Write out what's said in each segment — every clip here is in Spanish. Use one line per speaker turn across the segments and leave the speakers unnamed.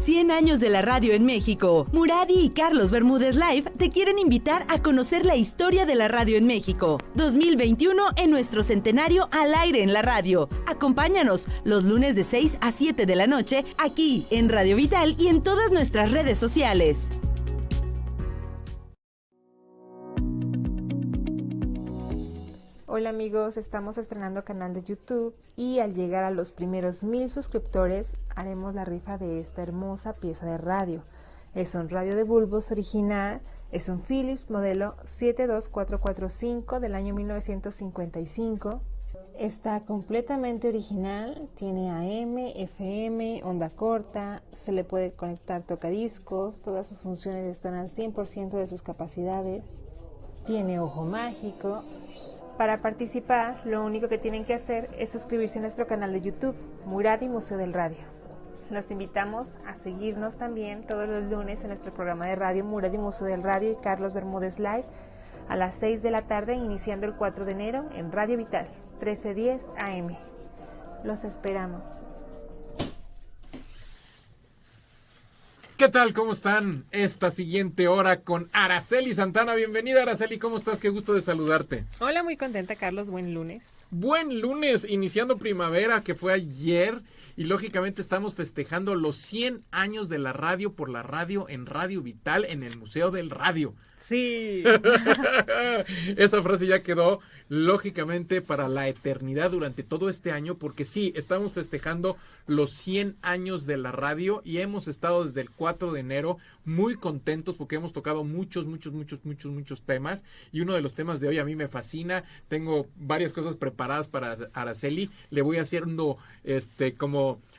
100 años de la radio en México. Muradi y Carlos Bermúdez Live te quieren invitar a conocer la historia de la radio en México. 2021 en nuestro centenario al aire en la radio. Acompáñanos los lunes de 6 a 7 de la noche aquí en Radio Vital y en todas nuestras redes sociales.
Hola amigos, estamos estrenando canal de YouTube y al llegar a los primeros 1000 suscriptores haremos la rifa de esta hermosa pieza de radio. Es un radio de bulbos original, es un Philips modelo 72445 del año 1955. Está completamente original, tiene AM, FM, onda corta, se le puede conectar tocadiscos, todas sus funciones están al 100% de sus capacidades. Tiene ojo mágico. Para participar, lo único que tienen que hacer es suscribirse a nuestro canal de YouTube, Muradi Museo del Radio. Los invitamos a seguirnos también todos los lunes en nuestro programa de radio Muradi Museo del Radio y Carlos Bermúdez Live a las 6 de la tarde, iniciando el 4 de enero en Radio Vital, 1310 AM. Los esperamos.
¿Qué tal? ¿Cómo están? Esta siguiente hora con Araceli Santana. Bienvenida, Araceli. ¿Cómo estás? Qué gusto de saludarte.
Hola, muy contenta, Carlos. Buen lunes.
Buen lunes, iniciando primavera, que fue ayer. Y lógicamente estamos festejando los 100 años de la radio por la radio en Radio Vital en el Museo del Radio.
Sí.
Esa frase ya quedó lógicamente para la eternidad durante todo este año, porque sí, estamos festejando los 100 años de la radio y hemos estado desde el 4 de enero muy contentos porque hemos tocado muchos temas, y uno de los temas de hoy a mí me fascina. Tengo varias cosas preparadas para Araceli. Le voy haciendo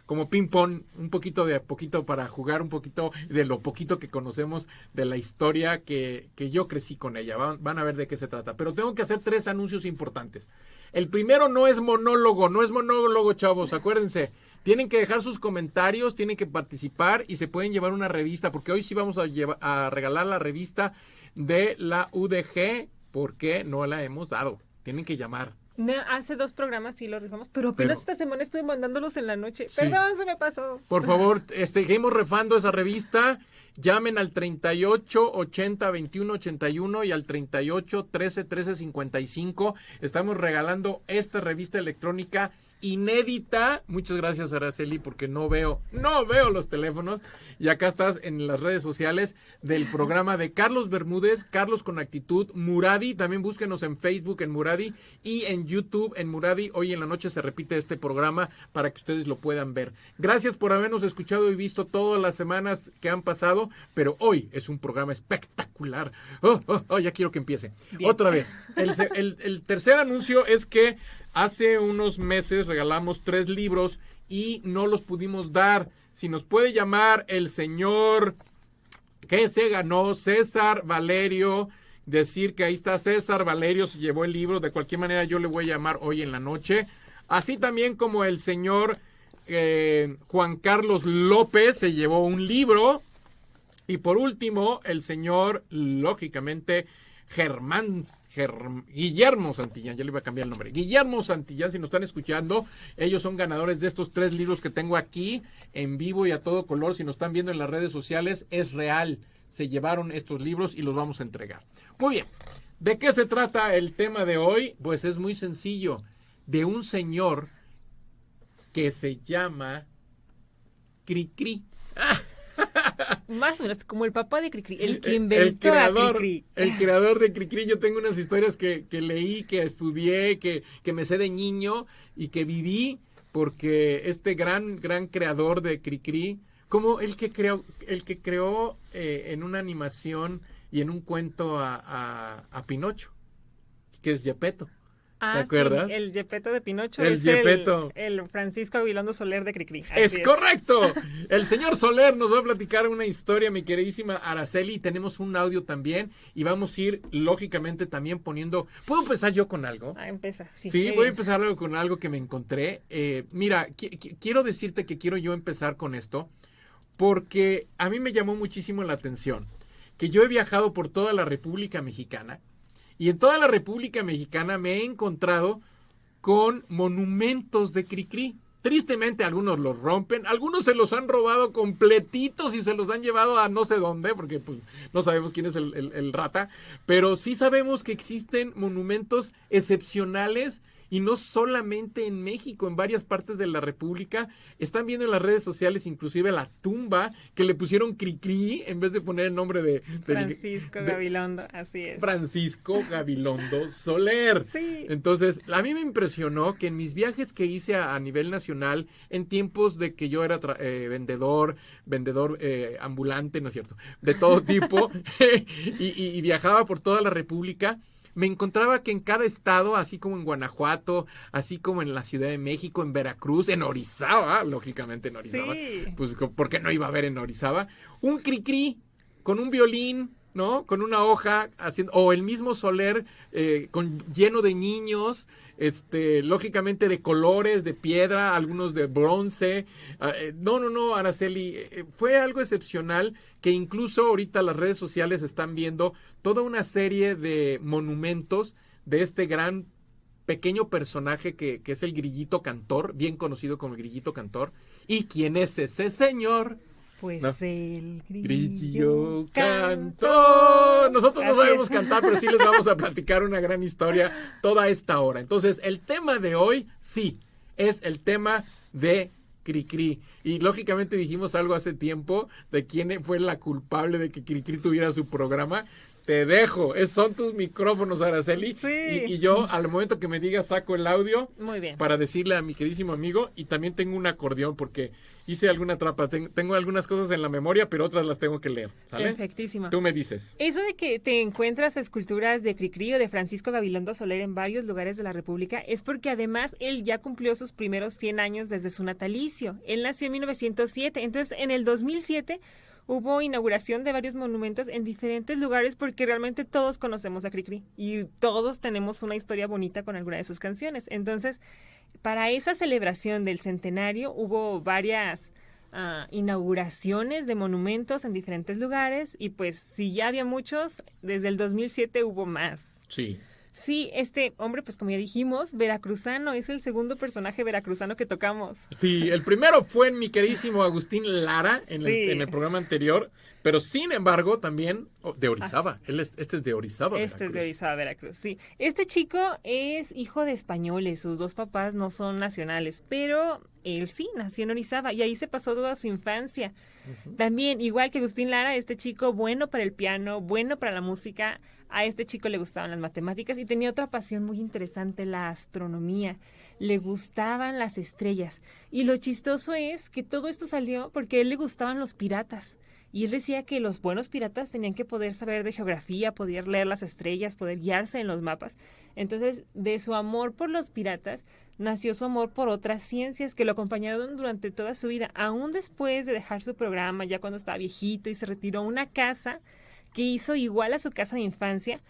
como ping pong, un poquito de a poquito para jugar un poquito de lo poquito que conocemos de la historia que yo crecí con ella. Van a ver de qué se trata. Pero tengo que hacer 3 anuncios importantes. El primero no es monólogo, chavos, acuérdense. Tienen que dejar sus comentarios, tienen que participar y se pueden llevar una revista, porque hoy sí vamos a regalar la revista de la UDG, porque no la hemos dado. Tienen que llamar.
No, hace 2 programas sí lo rifamos, pero apenas esta semana estuve mandándolos en la noche. Sí. Perdón, se me pasó.
Por favor, seguimos refando esa revista. Llamen al 38 80 21 81 y al 38 13 13 55. Estamos regalando esta revista electrónica inédita. Muchas gracias, Araceli, porque no veo los teléfonos. Y acá estás en las redes sociales del programa de Carlos Bermúdez, Carlos con Actitud, Muradi. También búsquenos en Facebook en Muradi y en YouTube en Muradi. Hoy en la noche se repite este programa para que ustedes lo puedan ver. Gracias por habernos escuchado y visto todas las semanas que han pasado, pero hoy es un programa espectacular. Ya quiero que empiece. Bien. Otra vez. El tercer anuncio es que hace unos meses regalamos 3 libros y no los pudimos dar. Si nos puede llamar el señor que se ganó, César Valerio, decir que ahí está César Valerio, se llevó el libro. De cualquier manera yo le voy a llamar hoy en la noche. Así también como el señor Juan Carlos López se llevó un libro. Y por último, el señor, lógicamente, Guillermo Santillán, ya le iba a cambiar el nombre. Guillermo Santillán, si nos están escuchando, ellos son ganadores de estos 3 libros que tengo aquí en vivo y a todo color. Si nos están viendo en las redes sociales, es real. Se llevaron estos libros y los vamos a entregar. Muy bien. ¿De qué se trata el tema de hoy? Pues es muy sencillo. De un señor que se llama Cricri.
Más o menos como el papá de Cricri, el que inventó a Cricri.
El creador de Cricri. Yo tengo unas historias que leí, que estudié, que me sé de niño y que viví, porque este gran creador de Cricri, como el que creó en una animación y en un cuento a Pinocho, que es Gepetto. ¿Te acuerdas?
Sí, el Gepetto de Pinocho
el
es
Gepetto.
El Francisco Gabilondo Soler de Cricri.
Es correcto. El señor Soler nos va a platicar una historia, mi queridísima Araceli. Tenemos un audio también y vamos a ir, lógicamente, también poniendo... ¿Puedo empezar yo con algo?
Empieza.
Sí, voy a empezar con algo que me encontré. Mira, quiero decirte que quiero yo empezar con esto porque a mí me llamó muchísimo la atención que yo he viajado por toda la República Mexicana. Y en toda la República Mexicana me he encontrado con monumentos de Cricri. Tristemente algunos los rompen, algunos se los han robado completitos y se los han llevado a no sé dónde, porque pues, no sabemos quién es el rata, pero sí sabemos que existen monumentos excepcionales y no solamente en México, en varias partes de la República. Están viendo en las redes sociales inclusive la tumba que le pusieron Cricri en vez de poner el nombre de
Francisco Gabilondo, así es.
Francisco Gabilondo Soler.
Sí.
Entonces, a mí me impresionó que en mis viajes que hice a nivel nacional, en tiempos de que yo era vendedor ambulante, no es cierto, de todo tipo, y viajaba por toda la República, me encontraba que en cada estado, así como en Guanajuato, así como en la Ciudad de México, en Veracruz, en Orizaba, lógicamente en Orizaba,
Sí.
pues ¿por qué no iba a haber en Orizaba? Un Cricri con un violín, ¿no? Con una hoja, o el mismo Soler lleno de niños, lógicamente de colores, de piedra, algunos de bronce. No, Araceli, fue algo excepcional que incluso ahorita las redes sociales están viendo toda una serie de monumentos de este gran pequeño personaje que es el Grillito Cantor, bien conocido como el Grillito Cantor. ¿Y quién es ese señor?
Pues
No.
el
Grillo Cantor. Nosotros no sabemos cantar, pero sí les vamos a platicar una gran historia toda esta hora. Entonces, el tema de hoy, sí, es el tema de Cricri. Y lógicamente dijimos algo hace tiempo de quién fue la culpable de que Cricri tuviera su programa. Te dejo, son tus micrófonos, Araceli.
Sí.
Y yo, al momento que me digas, saco el audio.
Muy bien.
Para decirle a mi queridísimo amigo, y también tengo un acordeón porque hice alguna trampa. Tengo algunas cosas en la memoria, pero otras las tengo que leer, ¿sale?
Perfectísimo.
Tú me dices.
Eso de que te encuentras esculturas de Cricri o de Francisco Gabilondo Soler en varios lugares de la República es porque además él ya cumplió sus primeros 100 años desde su natalicio. Él nació en 1907, entonces en el 2007 hubo inauguración de varios monumentos en diferentes lugares porque realmente todos conocemos a Cricri y todos tenemos una historia bonita con alguna de sus canciones. Entonces, para esa celebración del centenario hubo varias inauguraciones de monumentos en diferentes lugares y pues si ya había muchos, desde el 2007 hubo más.
Sí.
Sí, este hombre, pues como ya dijimos, veracruzano, es el segundo personaje veracruzano que tocamos.
Sí, el primero fue mi queridísimo Agustín Lara en el programa anterior, pero sin embargo también de Orizaba. Este es de Orizaba,
Este
Veracruz.
es de Orizaba, Veracruz, sí. Este chico es hijo de españoles, sus dos papás no son nacionales, pero él sí nació en Orizaba y ahí se pasó toda su infancia. También, igual que Agustín Lara, este chico bueno para el piano, bueno para la música. A este chico le gustaban las matemáticas y tenía otra pasión muy interesante, la astronomía. Le gustaban las estrellas. Y lo chistoso es que todo esto salió porque a él le gustaban los piratas. Y él decía que los buenos piratas tenían que poder saber de geografía, poder leer las estrellas, poder guiarse en los mapas. Entonces, de su amor por los piratas, nació su amor por otras ciencias que lo acompañaron durante toda su vida. Aún después de dejar su programa, ya cuando estaba viejito y se retiró a una casa que hizo igual a su casa de infancia,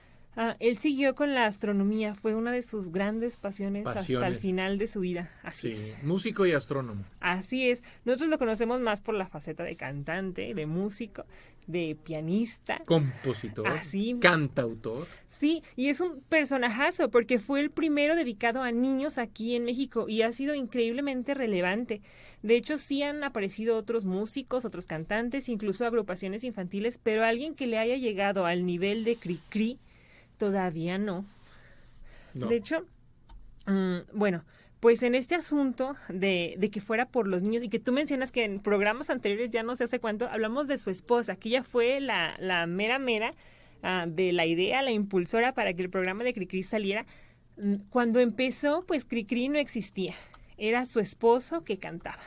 él siguió con la astronomía. Fue una de sus grandes pasiones hasta el final de su vida. Así es.
Músico y astrónomo.
Así es. Nosotros lo conocemos más por la faceta de cantante, de músico, de pianista.
Compositor.
Así.
Cantautor.
Sí, y es un personajazo porque fue el primero dedicado a niños aquí en México y ha sido increíblemente relevante. De hecho, sí han aparecido otros músicos, otros cantantes, incluso agrupaciones infantiles, pero alguien que le haya llegado al nivel de Cricri, todavía no. De hecho, bueno, pues en este asunto de que fuera por los niños y que tú mencionas que en programas anteriores, ya no sé hace cuánto, hablamos de su esposa, que ella fue la mera de la idea, la impulsora para que el programa de Cricri saliera. Cuando empezó, pues Cricri no existía. Era su esposo que cantaba.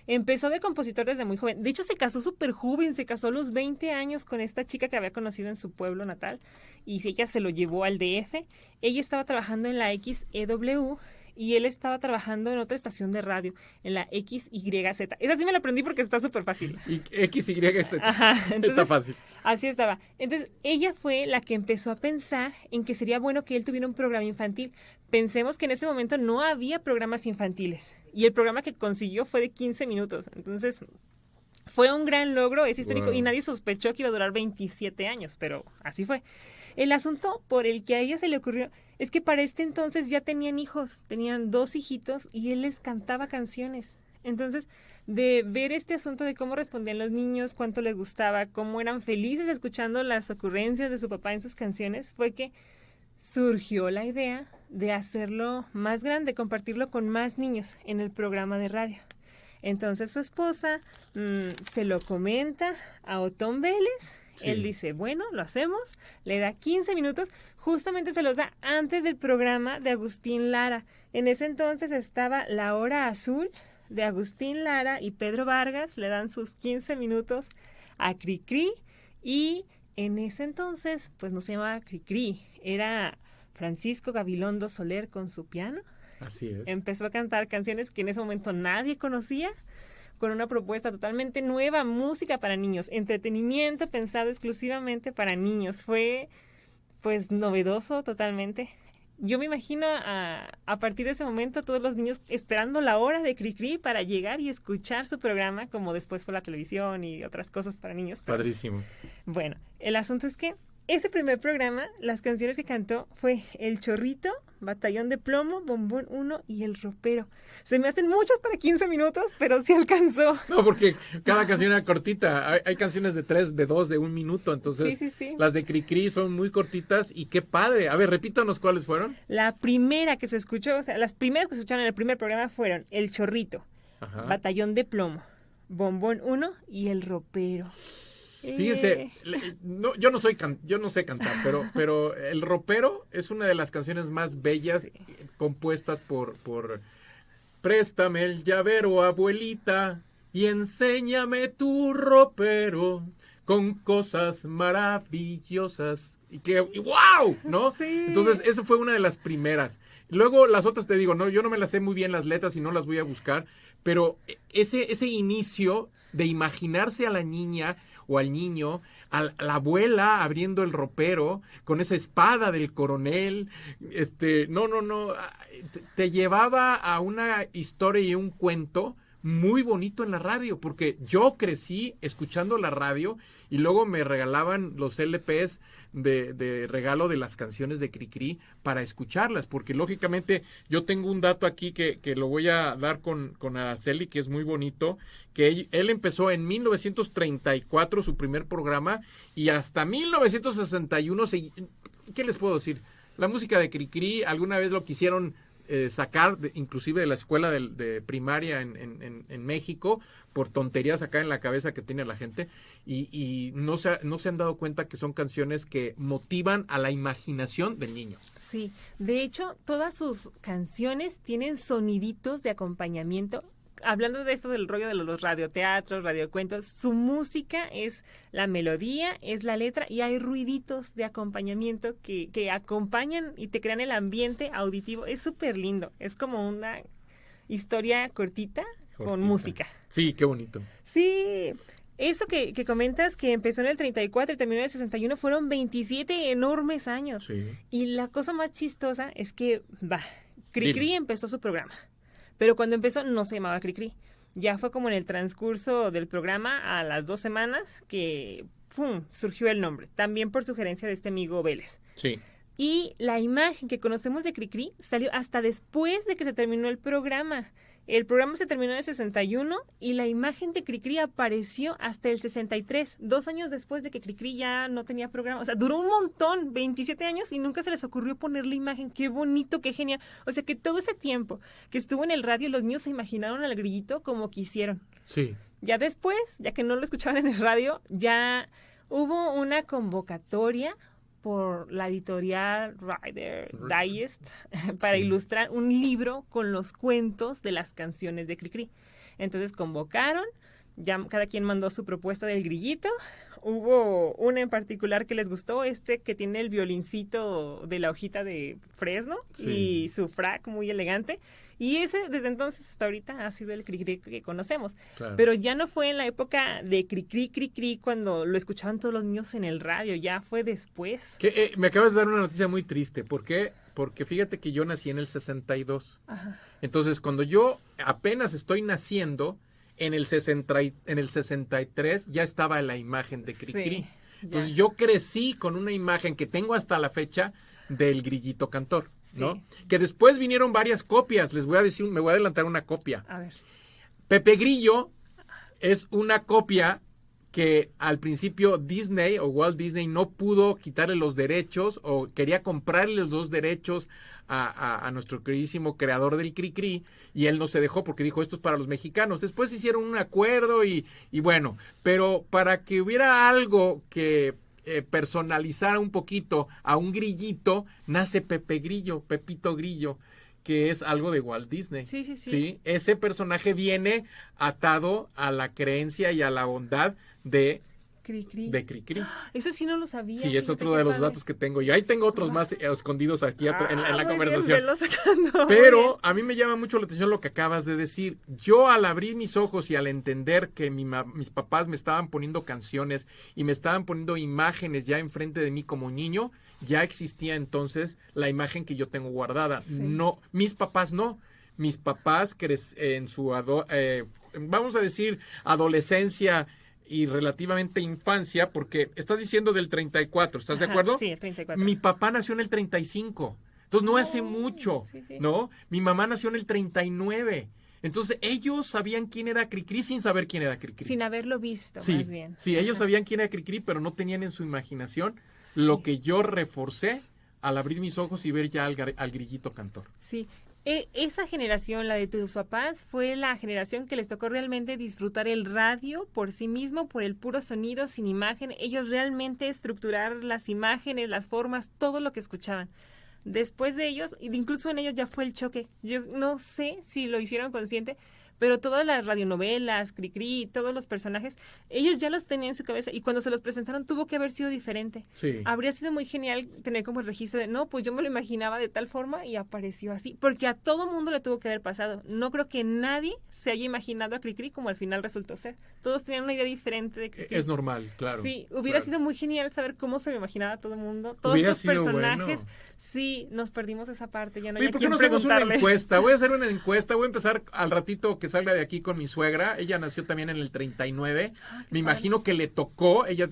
Empezó de compositor desde muy joven. De hecho, se casó súper joven. Se casó a los 20 años con esta chica que había conocido en su pueblo natal. Y ella se lo llevó al DF. Ella estaba trabajando en la XEW y él estaba trabajando en otra estación de radio, en la XYZ. Esa sí me la aprendí porque está súper fácil.
Y XYZ.
Ajá, entonces,
está fácil.
Así estaba. Entonces, ella fue la que empezó a pensar en que sería bueno que él tuviera un programa infantil. Pensemos que en ese momento no había programas infantiles. Y el programa que consiguió fue de 15 minutos. Entonces, fue un gran logro, es histórico. Wow. Y nadie sospechó que iba a durar 27 años, pero así fue. El asunto por el que a ella se le ocurrió es que para este entonces ya tenían hijos, tenían 2 hijitos y él les cantaba canciones. Entonces, de ver este asunto de cómo respondían los niños, cuánto les gustaba, cómo eran felices escuchando las ocurrencias de su papá en sus canciones, fue que surgió la idea de hacerlo más grande, compartirlo con más niños en el programa de radio. Entonces su esposa se lo comenta a Otón Vélez. Sí. Él dice, bueno, lo hacemos, le da 15 minutos, justamente se los da antes del programa de Agustín Lara. En ese entonces estaba La Hora Azul de Agustín Lara y Pedro Vargas, le dan sus 15 minutos a Cricri y en ese entonces pues no se llamaba Cricri, era Francisco Gabilondo Soler con su piano.
Así es.
Empezó a cantar canciones que en ese momento nadie conocía, con una propuesta totalmente nueva, música para niños, entretenimiento pensado exclusivamente para niños. Fue, pues, novedoso totalmente. Yo me imagino a partir de ese momento todos los niños esperando la hora de Cricri para llegar y escuchar su programa, como después fue la televisión y otras cosas para niños.
Padrísimo.
Bueno, el asunto es que ese primer programa, las canciones que cantó fue El Chorrito, Batallón de Plomo, Bombón 1 y El Ropero. Se me hacen muchos para 15 minutos, pero sí alcanzó.
No, porque cada canción era cortita. Hay canciones de 3, de 2, de 1 minuto. Entonces, sí. Las de Cricri son muy cortitas y qué padre. A ver, repítanos cuáles fueron.
La primera que se escuchó, o sea, las primeras que se escucharon en el primer programa fueron El Chorrito, Ajá. Batallón de Plomo, Bombón 1 y El Ropero.
Fíjense, no, yo no sé cantar, pero El Ropero es una de las canciones más bellas compuestas por Préstame el llavero, abuelita, y enséñame tu ropero con cosas maravillosas. Y ¡wow! ¿No?
Sí.
Entonces, eso fue una de las primeras. Luego, las otras te digo, no, yo no me las sé muy bien las letras y no las voy a buscar, pero ese inicio de imaginarse a la niña o al niño, a la abuela abriendo el ropero con esa espada del coronel, te llevaba a una historia y un cuento muy bonito en la radio, porque yo crecí escuchando la radio y luego me regalaban los LPs de regalo de las canciones de Cricri para escucharlas, porque lógicamente yo tengo un dato aquí que lo voy a dar con Araceli, que es muy bonito, que él empezó en 1934 su primer programa y hasta 1961, ¿qué les puedo decir? La música de Cricri alguna vez lo quisieron sacar, inclusive de la escuela de primaria en México, por tonterías acá en la cabeza que tiene la gente, y no se han dado cuenta que son canciones que motivan a la imaginación del niño.
Sí, de hecho, todas sus canciones tienen soniditos de acompañamiento. Hablando de esto del rollo de los radioteatros, radiocuentos, su música es la melodía, es la letra y hay ruiditos de acompañamiento que acompañan y te crean el ambiente auditivo. Es súper lindo, es como una historia cortita con música.
Sí, qué bonito.
Sí, eso que comentas que empezó en el 34 y terminó en el 61 fueron 27 enormes años.
Sí.
Y la cosa más chistosa es que, Cricri empezó su programa. Pero cuando empezó no se llamaba Cricri. Ya fue como en el transcurso del programa, a las 2 semanas, que surgió el nombre. También por sugerencia de este amigo Vélez.
Sí.
Y la imagen que conocemos de Cricri salió hasta después de que se terminó el programa. El programa se terminó en el 61 y la imagen de Cricri apareció hasta el 63, 2 años después de que Cricri ya no tenía programa. O sea, duró un montón, 27 años y nunca se les ocurrió poner la imagen. Qué bonito, qué genial. O sea, que todo ese tiempo que estuvo en el radio, los niños se imaginaron al grillito como quisieron.
Sí.
Ya después, ya que no lo escuchaban en el radio, ya hubo una convocatoria por la editorial Rider Digest para ilustrar un libro con los cuentos de las canciones de Cricri. Entonces convocaron, ya cada quien mandó su propuesta del grillito. Hubo una en particular que les gustó, que tiene el violincito de la hojita de fresno y su frac muy elegante. Y ese, desde entonces hasta ahorita, ha sido el Cricri que conocemos. Claro. Pero ya no fue en la época de Cricri cuando lo escuchaban todos los niños en el radio, ya fue después.
Me acabas de dar una noticia muy triste. ¿Por qué? Porque fíjate que yo nací en el 62. Ajá. Entonces, cuando yo apenas estoy naciendo, en el 63 ya estaba la imagen de Cricri. Sí. Entonces yo crecí con una imagen que tengo hasta la fecha del grillito cantor, ¿no?
Sí.
Que después vinieron varias copias. Les voy a decir, me voy a adelantar una copia.
A ver.
Pepe Grillo es una copia que al principio Disney o Walt Disney no pudo quitarle los derechos o quería comprarle los derechos a nuestro queridísimo creador del Cricri, y él no se dejó porque dijo, esto es para los mexicanos. Después hicieron un acuerdo y bueno, pero para que hubiera algo que personalizara un poquito a un grillito, nace Pepe Grillo, Pepito Grillo, que es algo de Walt Disney.
Sí.
Ese personaje viene atado a la creencia y a la bondad de
Cricri.
Cricri.
Eso sí no lo sabía.
Sí, es otro de los datos que tengo. Y ahí tengo otros más escondidos aquí en la conversación. Pero a mí me llama mucho la atención lo que acabas de decir. Yo al abrir mis ojos y al entender que mis papás me estaban poniendo canciones y me estaban poniendo imágenes ya enfrente de mí como niño, ya existía entonces la imagen que yo tengo guardada.
Sí.
No, mis papás no. Mis papás en su, vamos a decir, adolescencia y relativamente infancia, porque estás diciendo del 34, ¿estás de acuerdo?
Sí, el 34.
Mi papá nació en el 35, entonces no hace mucho,
sí.
¿no? Mi mamá nació en el 39, entonces ellos sabían quién era Cricri sin saber quién era Cricri.
Sin haberlo visto,
Sí,
más bien.
sí, ellos sabían quién era Cricri, pero no tenían en su imaginación lo que yo reforcé al abrir mis ojos y ver ya al grillito cantor.
Sí. Esa generación, la de tus papás, fue la generación que les tocó realmente disfrutar el radio por sí mismo, por el puro sonido, sin imagen. Ellos realmente estructurar las imágenes, las formas, todo lo que escuchaban. Después de ellos, incluso en ellos ya fue el choque. Yo no sé si lo hicieron consciente, pero todas las radionovelas, Cricri, todos los personajes, ellos ya los tenían en su cabeza y cuando se los presentaron tuvo que haber sido diferente.
Sí.
Habría sido muy genial tener como el registro de, no, pues yo me lo imaginaba de tal forma y apareció así, porque a todo mundo le tuvo que haber pasado. No creo que nadie se haya imaginado a Cricri como al final resultó ser. Todos tenían una idea diferente de Cricri.
Es normal, claro.
Sí, hubiera sido muy genial saber cómo se lo imaginaba a todo el mundo. Todos los personajes. Bueno. Sí, nos perdimos esa parte, ya no hay
¿por qué no hacemos una encuesta? Voy a hacer una encuesta, voy a empezar al ratito que salga de aquí con mi suegra. Ella nació también en el 39. Me imagino que le tocó, ella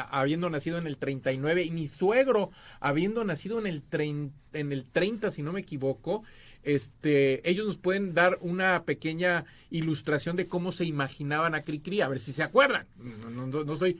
habiendo nacido en el 39, y mi suegro habiendo nacido en el 30, si no me equivoco. Ellos nos pueden dar una pequeña ilustración de cómo se imaginaban a Cricri, a ver si se acuerdan. No estoy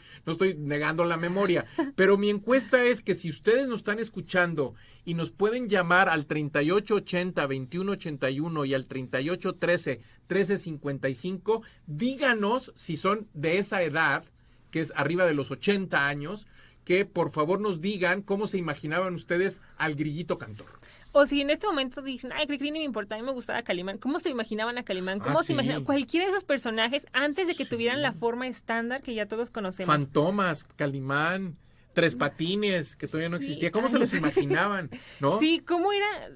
negando la memoria, pero mi encuesta es que si ustedes nos están escuchando y nos pueden llamar al 3880-2181 y al 3813-1355, díganos si son de esa edad, que es arriba de los 80 años, que por favor nos digan cómo se imaginaban ustedes al grillito cantor.
O si en este momento dicen, ay, Cricri ni me importa, a mí me gustaba Calimán. ¿Cómo se imaginaban a Calimán? ¿Cómo se imaginaban? Cualquiera de esos personajes antes de que tuvieran la forma estándar que ya todos conocemos.
Fantomas, Calimán, Tres Patines, que todavía no existía. ¿Cómo se los imaginaban? ¿No?
Sí, ¿cómo era?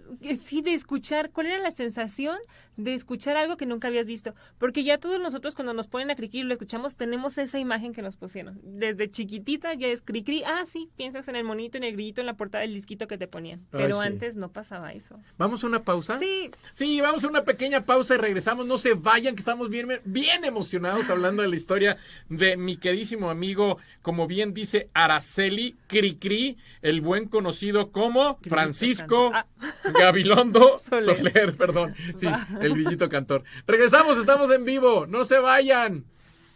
Sí, de escuchar. ¿Cuál era la sensación de escuchar algo que nunca habías visto? Porque ya todos nosotros cuando nos ponen a Cricri y lo escuchamos, tenemos esa imagen que nos pusieron. Desde chiquitita ya es Cricri. Ah, sí, piensas en el monito, en el grillito, en la portada del disquito que te ponían. Pero antes no pasaba eso.
¿Vamos a una pausa?
Sí.
Sí, vamos a una pequeña pausa y regresamos. No se vayan, que estamos bien emocionados hablando de la historia de mi queridísimo amigo, como bien dice Araceli Cricri, el buen conocido como Francisco Gabilondo Soler, perdón. Sí, el grillito cantor. Regresamos, estamos en vivo, no se vayan.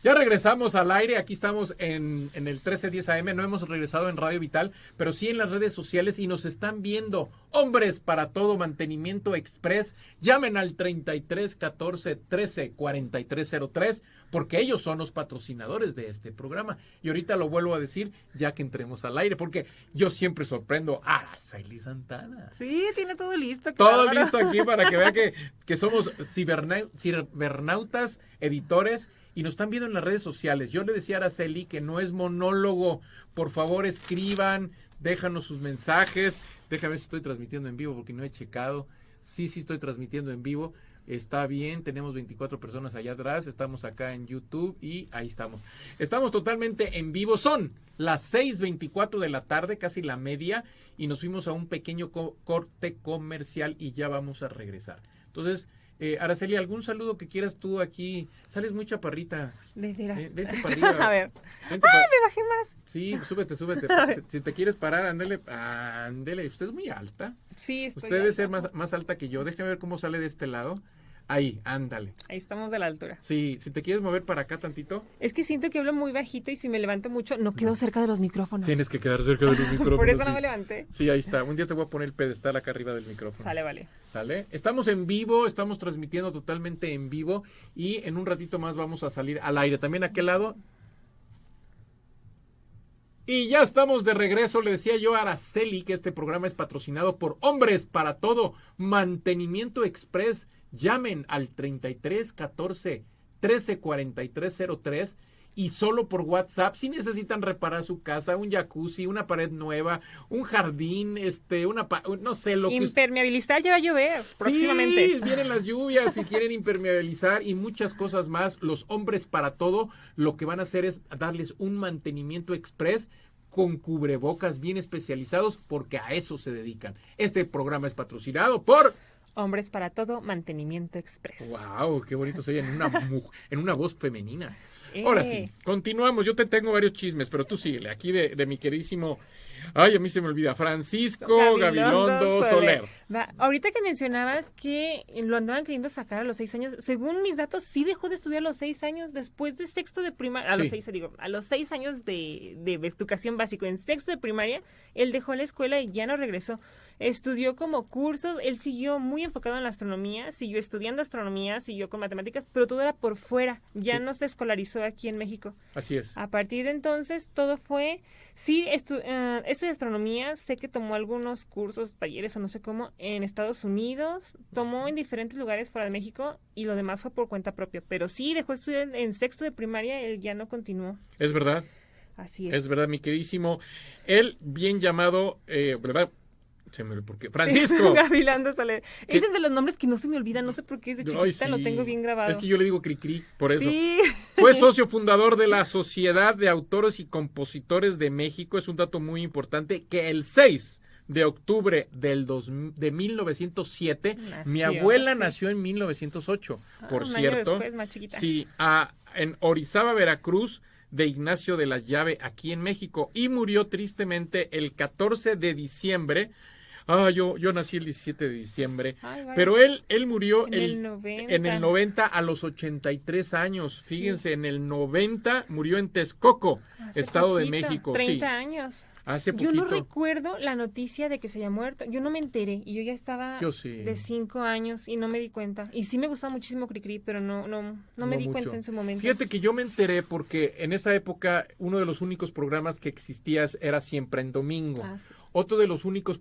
Ya regresamos al aire, aquí estamos en el 1310 AM, no hemos regresado en Radio Vital, pero sí en las redes sociales y nos están viendo. Hombres para Todo Mantenimiento Express, llamen al 33 14 13 43 03, porque ellos son los patrocinadores de este programa. Y ahorita lo vuelvo a decir ya que entremos al aire, porque yo siempre sorprendo a Araceli Santana.
Sí, tiene todo listo.
Todo listo aquí para que vea que somos cibernautas, editores, y nos están viendo en las redes sociales. Yo le decía a Araceli que no es monólogo. Por favor, escriban, déjanos sus mensajes. Déjame ver si estoy transmitiendo en vivo porque no he checado. Sí, estoy transmitiendo en vivo. Está bien, tenemos 24 personas allá atrás. Estamos acá en YouTube y ahí estamos. Estamos totalmente en vivo. Son las 6:24 de la tarde, casi la media, y nos fuimos a un pequeño corte comercial y ya vamos a regresar. Entonces, Araceli, ¿algún saludo que quieras tú aquí? Sales muy chaparrita.
De veras.
Vente para arriba.
A ver.
Me
bajé más.
Sí, súbete. Si te quieres parar, ándele. Usted es muy alta.
Sí, estoy
Usted debe
alta.
ser más alta que yo. Déjame ver cómo sale de este lado. Ahí, ándale.
Ahí estamos de la altura.
Sí, si te quieres mover para acá tantito.
Es que siento que hablo muy bajito y si me levanto mucho no quedo cerca de los micrófonos.
Tienes que quedar cerca de los micrófonos.
Por eso
sí.
no me levanté.
Sí, ahí está. Un día te voy a poner el pedestal acá arriba del micrófono.
Sale, vale.
¿Sale? Estamos en vivo, estamos transmitiendo totalmente en vivo y en un ratito más vamos a salir al aire. También a aquel lado. Y ya estamos de regreso. Le decía yo a Araceli que este programa es patrocinado por Hombres para Todo, Mantenimiento Express. Llamen al 33 14 13 43 03 y solo por WhatsApp si necesitan reparar su casa, un jacuzzi, una pared nueva, un jardín, no sé lo que
Impermeabilizar ya va a llover próximamente.
Sí, vienen las lluvias y quieren impermeabilizar y muchas cosas más. Los Hombres para Todo lo que van a hacer es darles un mantenimiento express con cubrebocas bien especializados porque a eso se dedican. Este programa es patrocinado por
Hombres para Todo, Mantenimiento Express.
Wow, qué bonito soy en una voz femenina. Ahora sí, continuamos. Yo te tengo varios chismes, pero tú síguele. Aquí de mi queridísimo, ay, a mí se me olvida, Francisco Gabilondo Soler.
Ahorita que mencionabas que lo andaban queriendo sacar a los 6 años, según mis datos, sí dejó de estudiar a los 6 años después de sexto de primaria. A los 6 años de educación básico. En sexto de primaria, él dejó la escuela y ya no regresó. Estudió como cursos, él siguió muy enfocado en la astronomía, siguió estudiando astronomía, siguió con matemáticas, pero todo era por fuera, ya no se escolarizó aquí en México.
Así es.
A partir de entonces todo fue, estudia astronomía, sé que tomó algunos cursos, talleres o no sé cómo, en Estados Unidos, tomó en diferentes lugares fuera de México y lo demás fue por cuenta propia, pero sí dejó de estudiar en sexto de primaria, él ya no continuó.
Es verdad.
Así es.
Es verdad, mi queridísimo. Él, bien llamado, ¿verdad? Porque Francisco
Gabilondo Soler. Ese es de los nombres que no se me olvidan, no sé por qué desde chiquita
sí.
lo tengo bien grabado.
Es que yo le digo Cricri, por eso.
Sí.
Fue socio fundador de la Sociedad de Autores y Compositores de México. Es un dato muy importante que el 6 de octubre de 1907, mi abuela nació en 1908, por
un
cierto.
año después, más chiquita.
Sí, en Orizaba, Veracruz, de Ignacio de la Llave, aquí en México, y murió tristemente el 14 de diciembre. Yo nací el 17 de diciembre, pero él murió en el 90 a los 83 años. Fíjense, en el 90 murió en Texcoco, Estado de México.
30 años.
Hace poquito.
Yo no recuerdo la noticia de que se había muerto. Yo no me enteré y yo ya estaba de 5 años y no me di cuenta. Y sí me gustaba muchísimo Cricri, pero no me di cuenta en su momento.
Fíjate que yo me enteré porque en esa época uno de los únicos programas que existía era Siempre en Domingo. Sí. Otro de los únicos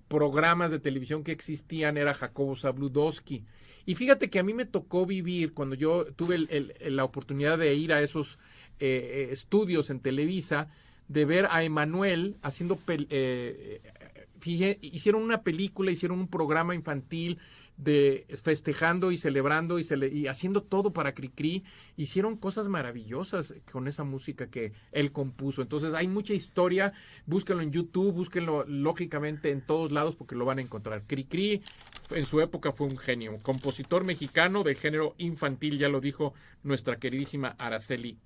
programas de televisión que existían era Jacobo Zabludowski. Y fíjate que a mí me tocó vivir, cuando yo tuve la oportunidad de ir a esos estudios en Televisa, de ver a Emanuel haciendo, hicieron una película, hicieron un programa infantil de festejando y celebrando y haciendo todo para Cricri. Hicieron cosas maravillosas con esa música que él compuso. Entonces hay mucha historia, búsquenlo en YouTube, búsquenlo lógicamente en todos lados porque lo van a encontrar. Cricri en su época fue un genio, compositor mexicano de género infantil, ya lo dijo nuestra queridísima Araceli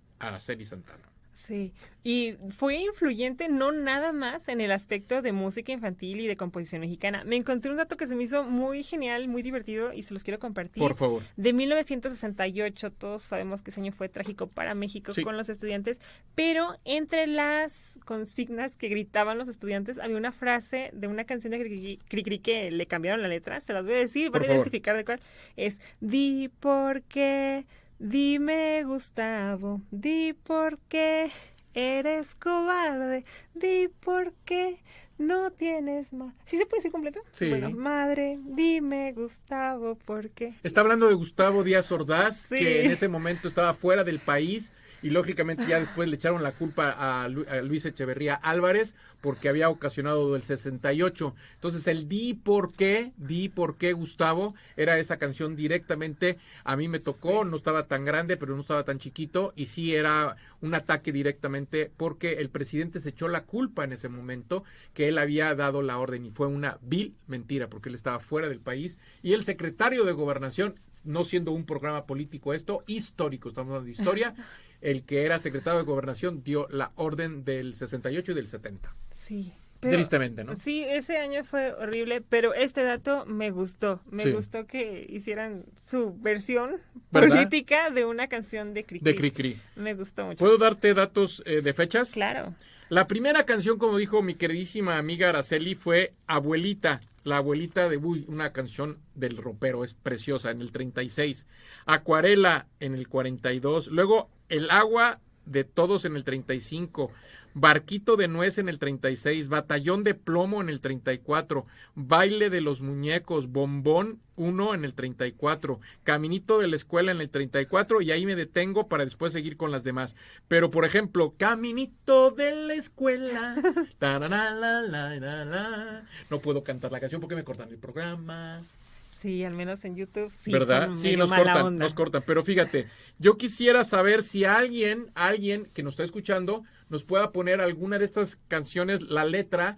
Santana.
Sí, y fue influyente no nada más en el aspecto de música infantil y de composición mexicana. Me encontré un dato que se me hizo muy genial, muy divertido y se los quiero compartir.
Por favor.
De 1968, todos sabemos que ese año fue trágico para México con los estudiantes, pero entre las consignas que gritaban los estudiantes había una frase de una canción de Cricri que le cambiaron la letra, se las voy a decir, van a identificar de cuál. Es, di por qué... Dime, Gustavo, di por qué eres cobarde, di por qué no tienes más. ¿Sí se puede decir completo?
Sí.
Bueno, madre, dime, Gustavo, ¿por qué?
Está hablando de Gustavo Díaz Ordaz, que en ese momento estaba fuera del país y lógicamente ya después le echaron la culpa a Luis Echeverría Álvarez porque había ocasionado el 68. Entonces el Di por qué, Gustavo, era esa canción directamente, a mí me tocó, no estaba tan grande, pero no estaba tan chiquito, y sí era un ataque directamente porque el presidente se echó la culpa en ese momento que él había dado la orden, y fue una vil mentira porque él estaba fuera del país, y el secretario de Gobernación, no siendo un programa político esto, histórico, estamos hablando de historia, el que era secretario de Gobernación dio la orden del 68 y del 70.
Sí.
Pero,
tristemente, ¿no?
Sí, ese año fue horrible, pero este dato me gustó. Me gustó que hicieran su versión política de una canción de Cricri.
De Cricri.
Me gustó mucho.
¿Puedo darte datos de fechas?
Claro.
La primera canción, como dijo mi queridísima amiga Araceli, fue Abuelita. La abuelita de Uy, una canción del ropero, es preciosa, en el 36. Acuarela en el 42. Luego El agua de todos en el 35. Barquito de nuez en el 36, Batallón de plomo en el 34, Baile de los muñecos, Bombón 1 en el 34, Caminito de la escuela en el 34, y ahí me detengo para después seguir con las demás. Pero, por ejemplo, Caminito de la escuela, no puedo cantar la canción porque me cortan el programa.
Sí, al menos en YouTube sí.
¿Verdad? Sí, nos cortan. Pero fíjate, yo quisiera saber si alguien que nos está escuchando nos pueda poner alguna de estas canciones, la letra.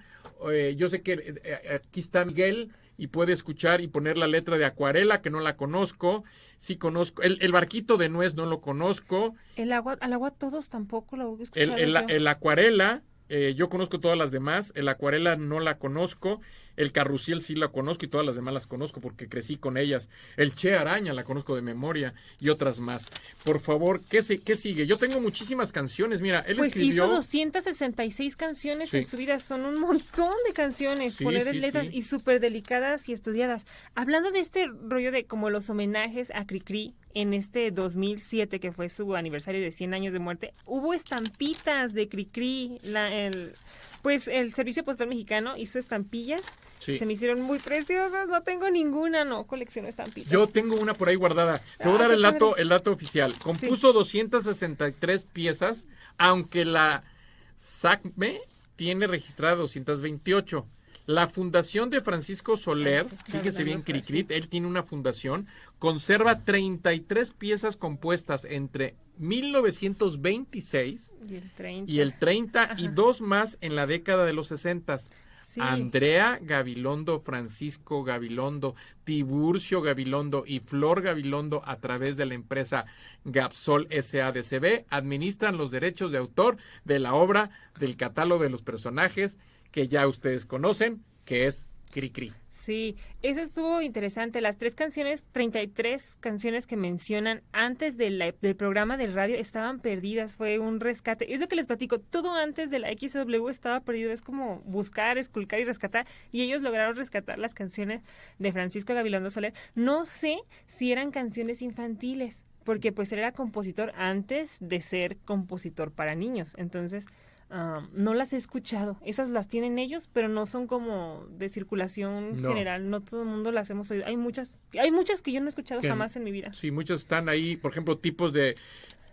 Yo sé que aquí está Miguel y puede escuchar y poner la letra de Acuarela, que no la conozco. Sí conozco. El Barquito de nuez no lo conozco.
Al agua todos tampoco lo voy a escuchar.
El Acuarela, yo conozco todas las demás. El Acuarela no la conozco. El Carrusel sí la conozco y todas las demás las conozco porque crecí con ellas. El Che Araña la conozco de memoria y otras más. Por favor, ¿qué sigue? Yo tengo muchísimas canciones. Mira, él escribió...
hizo 266 canciones en su vida. Son un montón de canciones, letras y súper delicadas y estudiadas. Hablando de este rollo de como los homenajes a Cricri, en este 2007, que fue su aniversario de 100 años de muerte, hubo estampitas de Cricri. Pues el Servicio Postal Mexicano hizo estampillas. Sí. Se me hicieron muy preciosas. No tengo ninguna, no colecciono estampitas.
Yo tengo una por ahí guardada. Te voy a dar el dato oficial. Compuso 263 piezas, aunque la SACME tiene registrada 228. La fundación de Francisco Soler, fíjese bien, Cricri, él tiene una fundación, conserva 33 piezas compuestas entre 1926 y el 30 y dos más en la década de los 60. Sí. Andrea Gabilondo, Francisco Gabilondo, Tiburcio Gabilondo y Flor Gabilondo, a través de la empresa Gapsol S.A.D.C.B., administran los derechos de autor de la obra del catálogo de los personajes que ya ustedes conocen, que es Cricri.
Sí, eso estuvo interesante. Las 33 canciones que mencionan antes del programa del radio estaban perdidas. Fue un rescate. Es lo que les platico. Todo antes de la XW estaba perdido. Es como buscar, esculcar y rescatar. Y ellos lograron rescatar las canciones de Francisco Gabilondo Soler. No sé si eran canciones infantiles, porque pues él era compositor antes de ser compositor para niños. Entonces... no las he escuchado. Esas las tienen ellos, pero no son como de circulación general. No todo el mundo las hemos oído. Hay muchas que yo no he escuchado jamás en mi vida.
Sí, muchas están ahí. Por ejemplo, tipos de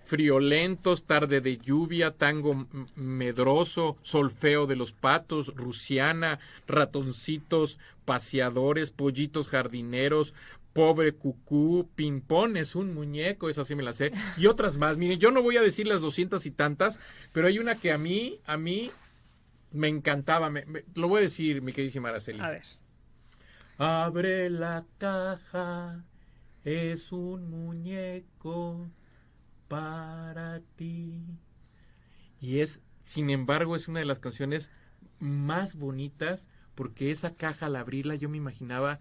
Friolentos, Tarde de lluvia, Tango medroso, Solfeo de los patos, Rusiana, Ratoncitos paseadores, Pollitos jardineros, Pobre cucú, Pimpón es un muñeco, esa sí me la sé, y otras más. Miren, yo no voy a decir las 200 y tantas, pero hay una que a mí me encantaba, lo voy a decir, mi queridísima Araceli.
A ver.
Abre la caja, es un muñeco para ti. Y sin embargo, es una de las canciones más bonitas, porque esa caja al abrirla yo me imaginaba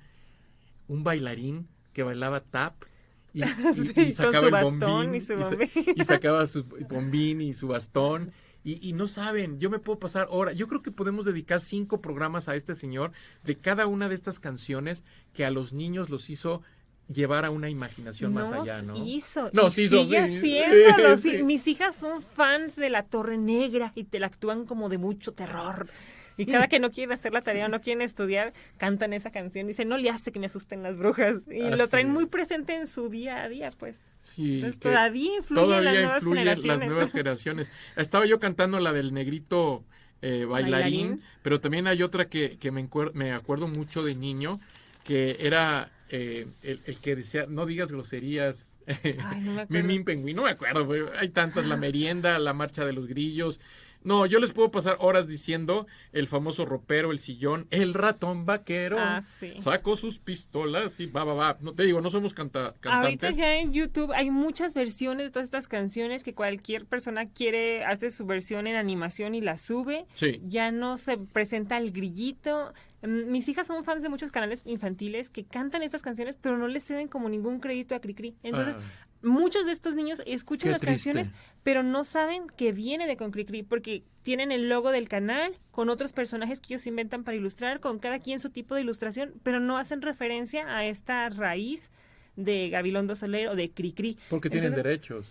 un bailarín que bailaba tap y sacaba el bombín y sacaba su bombín y su bastón y no saben, yo me puedo pasar horas. Yo creo que podemos dedicar 5 programas a este señor de cada una de estas canciones que a los niños los hizo llevar a una imaginación más allá, ¿no?
Sigue haciéndolo. Sí. Mis hijas son fans de La Torre Negra y te la actúan como de mucho terror. Y cada que no quieren hacer la tarea o no quieren estudiar, cantan esa canción. Dicen, no le hace que me asusten las brujas. Y lo traen muy presente en su día a día, pues.
Sí,
entonces todavía influyen las nuevas generaciones.
Estaba yo cantando la del negrito bailarín, pero también hay otra que me acuerdo mucho de niño, que era el que decía, no digas groserías.
Ay, no me acuerdo.
Mimín Pingüín, no me acuerdo, hay tantas, la merienda, la marcha de los grillos. No, yo les puedo pasar horas diciendo el famoso ropero, el sillón, el ratón vaquero,
sí.
Sacó sus pistolas y va. No, te digo, no somos cantantes.
Ahorita ya en YouTube hay muchas versiones de todas estas canciones que cualquier persona quiere, hace su versión en animación y la sube.
Sí.
Ya no se presenta el grillito. Mis hijas son fans de muchos canales infantiles que cantan estas canciones, pero no les ceden como ningún crédito a Cricri. Entonces, muchos de estos niños escuchan las canciones, pero no saben que viene de con Cricri, porque tienen el logo del canal, con otros personajes que ellos inventan para ilustrar, con cada quien su tipo de ilustración, pero no hacen referencia a esta raíz de Gabilondo Soler o de Cricri.
Porque tienen derechos.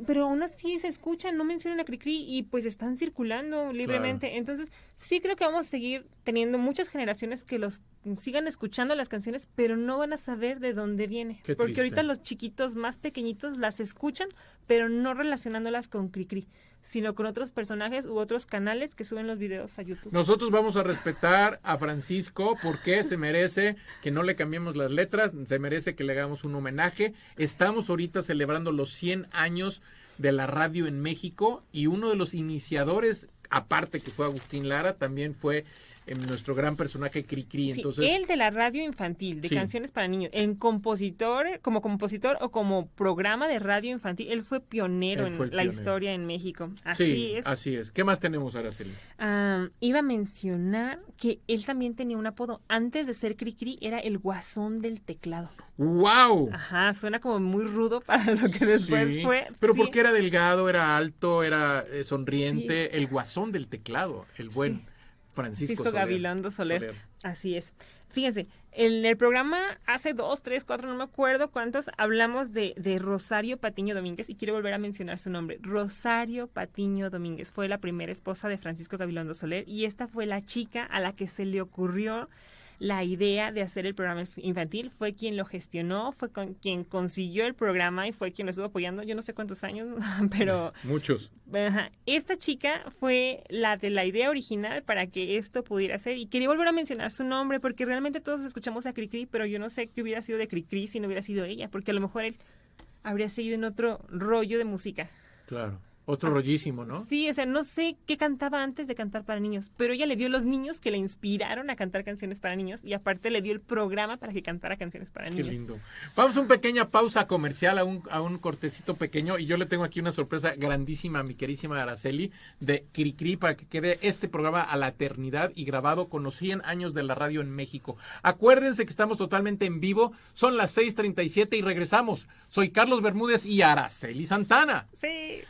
Pero aún así se escuchan, no mencionan a Cricri y pues están circulando libremente. Claro. Entonces sí creo que vamos a seguir teniendo muchas generaciones que los sigan escuchando las canciones, pero no van a saber de dónde viene. Porque ahorita los chiquitos más pequeñitos las escuchan, pero no relacionándolas con Cricri, sino con otros personajes u otros canales que suben los videos a YouTube.
Nosotros vamos a respetar a Francisco porque se merece que no le cambiemos las letras, se merece que le hagamos un homenaje. Estamos ahorita celebrando los 100 años de la radio en México y uno de los iniciadores, aparte que fue Agustín Lara, también fue nuestro gran personaje Cricri. Entonces,
él de la radio infantil, de canciones para niños, como compositor o como programa de radio infantil, él fue pionero en la historia en México. Así es.
¿Qué más tenemos, Araceli?
Iba a mencionar que él también tenía un apodo. Antes de ser Cricri, era el Guasón del Teclado.
¡Wow!
Ajá, suena como muy rudo para lo que después fue.
Pero porque era delgado, era alto, era sonriente. Sí. El Guasón del Teclado, el buen... Francisco
Gabilondo Soler. Así es. Fíjense, en el programa hace 2, 3, 4, no me acuerdo cuántos, hablamos de Rosario Patiño Domínguez y quiero volver a mencionar su nombre. Rosario Patiño Domínguez fue la primera esposa de Francisco Gabilondo Soler y esta fue la chica a la que se le ocurrió la idea de hacer el programa infantil. Fue quien lo gestionó, fue quien consiguió el programa y fue quien lo estuvo apoyando, yo no sé cuántos años, pero...
Muchos.
Esta chica fue la de la idea original para que esto pudiera ser, y quería volver a mencionar su nombre porque realmente todos escuchamos a Cricri, pero yo no sé qué hubiera sido de Cricri si no hubiera sido ella, porque a lo mejor él habría seguido en otro rollo de música.
Claro. Otro rollísimo, ¿no?
Sí, o sea, no sé qué cantaba antes de cantar para niños, pero ella le dio los niños que le inspiraron a cantar canciones para niños y aparte le dio el programa para que cantara canciones para niños.
Qué lindo. Vamos a una pequeña pausa comercial, a un cortecito pequeño, y yo le tengo aquí una sorpresa grandísima a mi querísima Araceli de Cricri para que quede este programa a la eternidad y grabado con los 100 años de la radio en México. Acuérdense que estamos totalmente en vivo, son las 6:37 y regresamos. Soy Carlos Bermúdez y Araceli Santana.
Sí.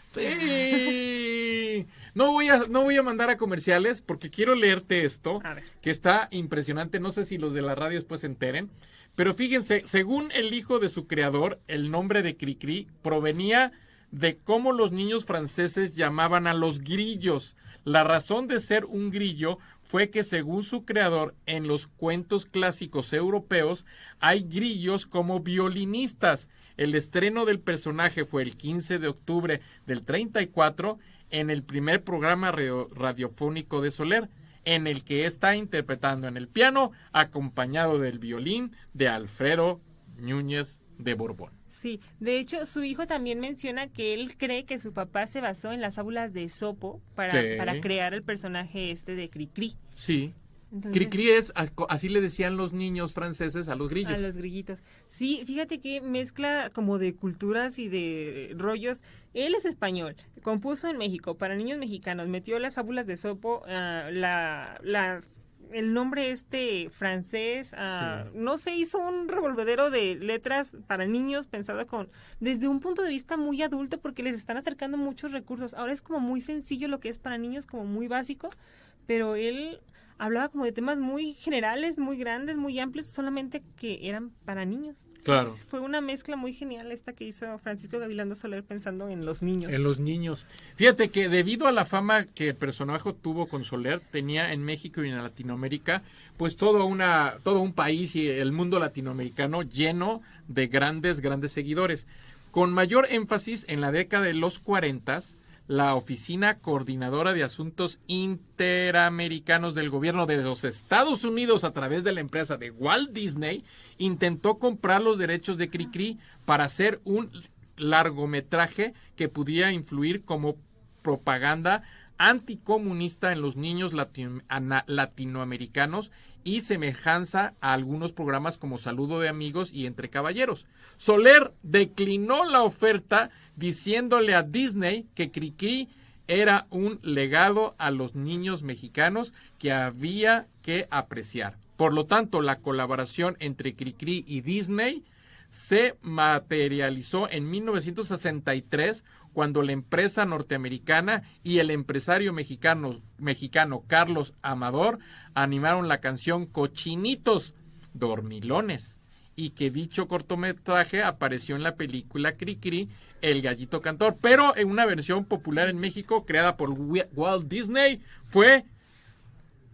No voy a mandar a comerciales porque quiero leerte esto, que está impresionante. No sé si los de la radio después se enteren, pero fíjense, según el hijo de su creador, el nombre de Cricri provenía de cómo los niños franceses llamaban a los grillos. La razón de ser un grillo fue que, según su creador, en los cuentos clásicos europeos hay grillos como violinistas. El estreno del personaje fue el 15 de octubre del 34 en el primer programa radiofónico de Soler, en el que está interpretando en el piano, acompañado del violín de Alfredo Núñez de Borbón.
Sí, de hecho, su hijo también menciona que él cree que su papá se basó en las fábulas de Esopo para crear el personaje de Cricri.
Sí. Entonces, Cricri es, así le decían los niños franceses a los grillos.
A los grillitos. Sí, fíjate que mezcla como de culturas y de rollos. Él es español, compuso en México para niños mexicanos, metió las fábulas de Esopo, el nombre francés, no se hizo un revolvedero de letras para niños pensado desde un punto de vista muy adulto porque les están acercando muchos recursos. Ahora es como muy sencillo lo que es para niños, como muy básico, pero él hablaba como de temas muy generales, muy grandes, muy amplios, solamente que eran para niños.
Claro.
Fue una mezcla muy genial esta que hizo Francisco Gabilondo Soler pensando en los niños.
En los niños. Fíjate que debido a la fama que el personaje tuvo con Soler, tenía en México y en Latinoamérica, pues todo un país y el mundo latinoamericano lleno de grandes seguidores. Con mayor énfasis en la década de los 40, la Oficina Coordinadora de Asuntos Interamericanos del Gobierno de los Estados Unidos, a través de la empresa de Walt Disney, intentó comprar los derechos de Cricri para hacer un largometraje que pudiera influir como propaganda anticomunista en los niños latinoamericanos y semejanza a algunos programas como Saludo de Amigos y Entre Caballeros. Soler declinó la oferta diciéndole a Disney que Cricri era un legado a los niños mexicanos que había que apreciar. Por lo tanto, la colaboración entre Cricri y Disney se materializó en 1963, cuando la empresa norteamericana y el empresario mexicano Carlos Amador animaron la canción Cochinitos Dormilones, y que dicho cortometraje apareció en la película Cricri, el gallito cantor, pero en una versión popular en México creada por Walt Disney fue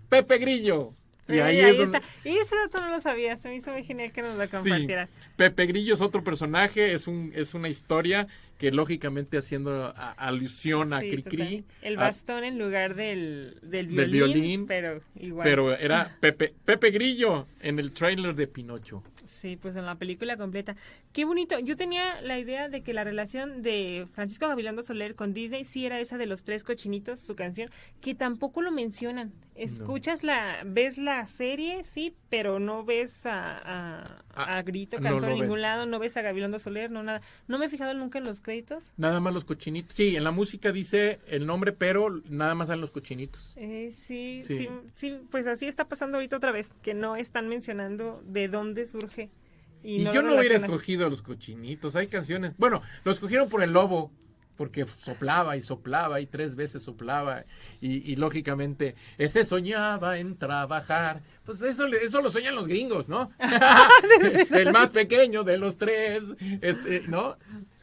Pepe Grillo.
Sí,
Y ahí es donde...
está. Y ese dato no lo sabía, se me hizo muy genial que nos lo compartieras.
Sí. Pepe Grillo es otro personaje, es una historia que lógicamente haciendo alusión a Cricri.
El bastón en lugar del violín, pero igual.
Pero era Pepe Grillo en el tráiler de Pinocho.
Sí, pues en la película completa. Qué bonito. Yo tenía la idea de que la relación de Francisco Gabilondo Soler con Disney sí era esa de los tres cochinitos, su canción, que tampoco lo mencionan. Escuchas ves la serie, sí, pero no ves a Grito Cantor en ningún lado, no ves a Gabilondo Soler, no nada. No me he fijado nunca en los créditos.
Nada más los cochinitos. Sí, en la música dice el nombre, pero nada más en los cochinitos.
Sí, pues así está pasando ahorita otra vez, que no están mencionando de dónde surge.
Y yo no hubiera escogido a los cochinitos, hay canciones. Bueno, lo escogieron por el lobo, porque soplaba y 3 veces soplaba y lógicamente ese soñaba en trabajar. Pues eso lo sueñan los gringos, ¿no? El más pequeño de los 3, ¿no?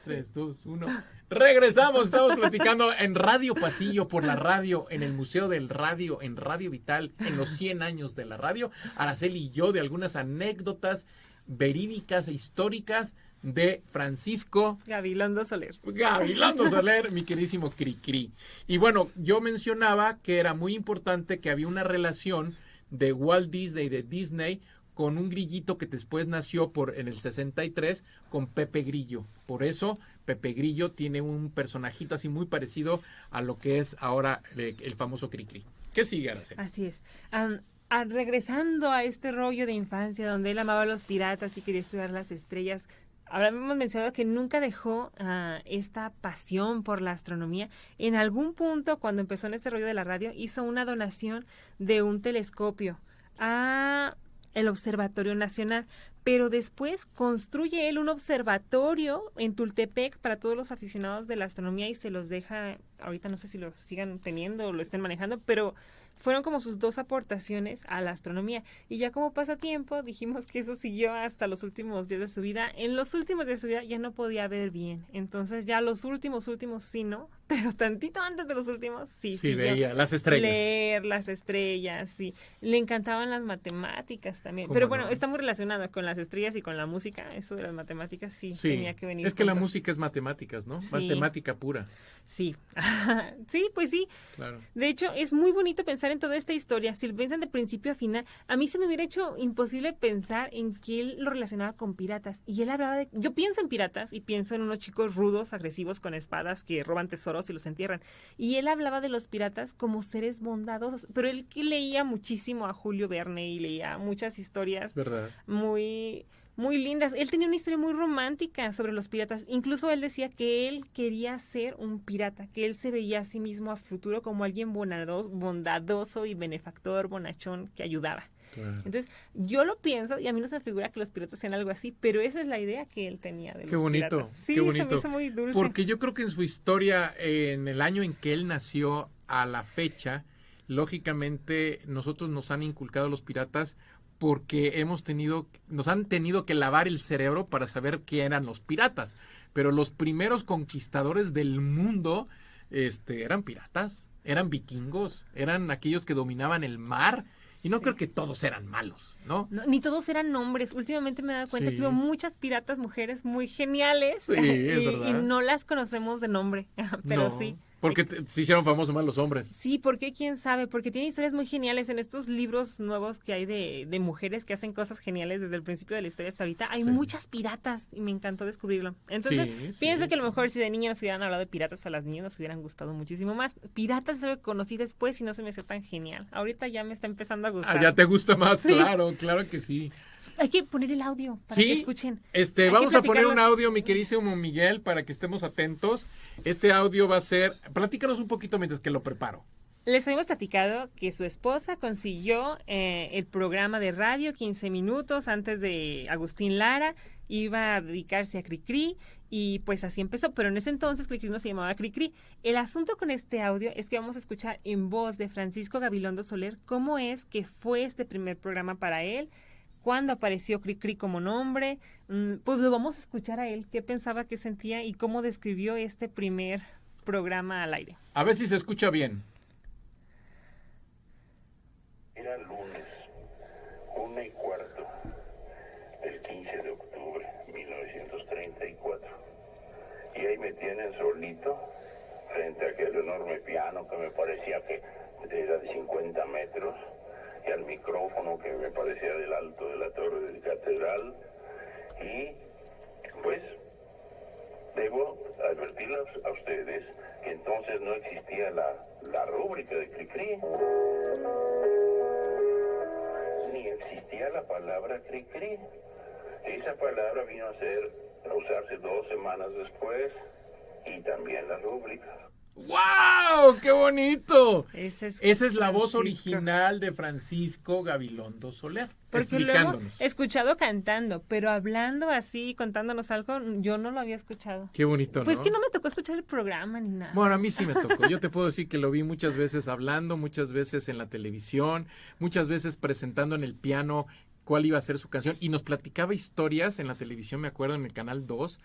3, 2, 1. Regresamos, estamos platicando en Radio Pasillo, por la radio, en el Museo del Radio, en Radio Vital, en los 100 años de la radio. Araceli y yo de algunas anécdotas verídicas e históricas de Francisco
Gabilondo Soler,
mi queridísimo Cricri. Y bueno, yo mencionaba que era muy importante que había una relación de Walt Disney, de Disney, con un grillito que después nació en el 63 con Pepe Grillo. Por eso Pepe Grillo tiene un personajito así muy parecido a lo que es ahora el famoso Cricri. ¿Qué sigue, Araceli?
Así es. Regresando a este rollo de infancia donde él amaba a los piratas y quería estudiar las estrellas, ahora hemos mencionado que nunca dejó esta pasión por la astronomía. En algún punto, cuando empezó en este rollo de la radio, hizo una donación de un telescopio a el Observatorio Nacional, pero después construye él un observatorio en Tultepec para todos los aficionados de la astronomía y se los deja, ahorita no sé si lo sigan teniendo o lo estén manejando, pero fueron como sus 2 aportaciones a la astronomía. Y ya como pasatiempo dijimos que eso siguió hasta los últimos días de su vida. En los últimos días de su vida ya no podía ver bien. Entonces ya los últimos sí no, pero tantito antes de los últimos sí
veía las estrellas.
Leer las estrellas, sí. Le encantaban las matemáticas también. Pero bueno, está muy relacionado con las estrellas y con la música. Eso de las matemáticas sí tenía que venir.
Es que la música es matemáticas, ¿no? Sí. Matemática pura.
Sí. Sí, pues sí. Claro. De hecho, es muy bonito pensar en toda esta historia. Si lo piensan de principio a final, a mí se me hubiera hecho imposible pensar en que él lo relacionaba con piratas. Y él hablaba de... Yo pienso en piratas y pienso en unos chicos rudos, agresivos, con espadas que roban tesoros y los entierran. Y él hablaba de los piratas como seres bondadosos. Pero él que leía muchísimo a Julio Verne y leía muchas historias muy lindas. Él tenía una historia muy romántica sobre los piratas. Incluso él decía que él quería ser un pirata, que él se veía a sí mismo a futuro como alguien bondadoso y benefactor, bonachón, que ayudaba. Claro. Entonces, yo lo pienso y a mí no se me figura que los piratas sean algo así, pero esa es la idea que él tenía de los piratas. Sí,
qué bonito.
Se me hizo muy dulce.
Porque yo creo que en su historia, en el año en que él nació a la fecha, lógicamente nosotros nos han inculcado los piratas porque nos han tenido que lavar el cerebro para saber qué eran los piratas. Pero los primeros conquistadores del mundo, eran piratas, eran vikingos, eran aquellos que dominaban el mar. Y no creo que todos eran malos, ¿no?
No, ni todos eran hombres. Últimamente me he dado cuenta que hubo muchas piratas mujeres muy geniales.
Sí, es verdad.
Y no las conocemos de nombre, pero
No,
sí.
Porque se hicieron famosos más los hombres.
Sí, porque quién sabe, porque tiene historias muy geniales en estos libros nuevos que hay de mujeres que hacen cosas geniales desde el principio de la historia hasta ahorita. Hay muchas piratas y me encantó descubrirlo. Entonces, pienso que a lo mejor si de niña nos hubieran hablado de piratas, a las niñas nos hubieran gustado muchísimo más. Piratas lo conocí después y no se me hacía tan genial. Ahorita ya me está empezando a gustar.
Ah, ya te gusta más, claro que sí.
Hay que poner el audio para que escuchen.
Vamos a poner un audio, mi queridísimo Miguel, para que estemos atentos. Este audio va a ser... Platícanos un poquito mientras que lo preparo.
Les habíamos platicado que su esposa consiguió el programa de radio 15 minutos antes de Agustín Lara. Iba a dedicarse a Cricri y pues así empezó. Pero en ese entonces Cricri no se llamaba Cricri. El asunto con este audio es que vamos a escuchar en voz de Francisco Gabilondo Soler cómo es que fue este primer programa para él. Cuándo apareció Cricri como nombre, pues lo vamos a escuchar a él, qué pensaba, qué sentía y cómo describió este primer programa al aire.
A ver si se escucha bien.
Era lunes, 1:15 del 15 de octubre de 1934. Y ahí me tienen solito frente a aquel enorme piano que me parecía que era de 50 metros. Y al micrófono que me parecía del alto de la torre de la catedral. Y pues debo advertirles a ustedes que entonces no existía la rúbrica de Cricri, ni existía la palabra Cricri. Esa palabra vino a usarse 2 semanas después, y también la rúbrica.
¡Wow! ¡Qué bonito!
Esa
es la voz original de Francisco Gabilondo Soler,
porque
explicándonos.
Lo hemos escuchado cantando, pero hablando así, contándonos algo, yo no lo había escuchado.
Qué bonito, ¿no?
Pues que no me tocó escuchar el programa ni nada.
Bueno, a mí sí me tocó. Yo te puedo decir que lo vi muchas veces hablando, muchas veces en la televisión, muchas veces presentando en el piano cuál iba a ser su canción, y nos platicaba historias en la televisión, me acuerdo, en el Canal 2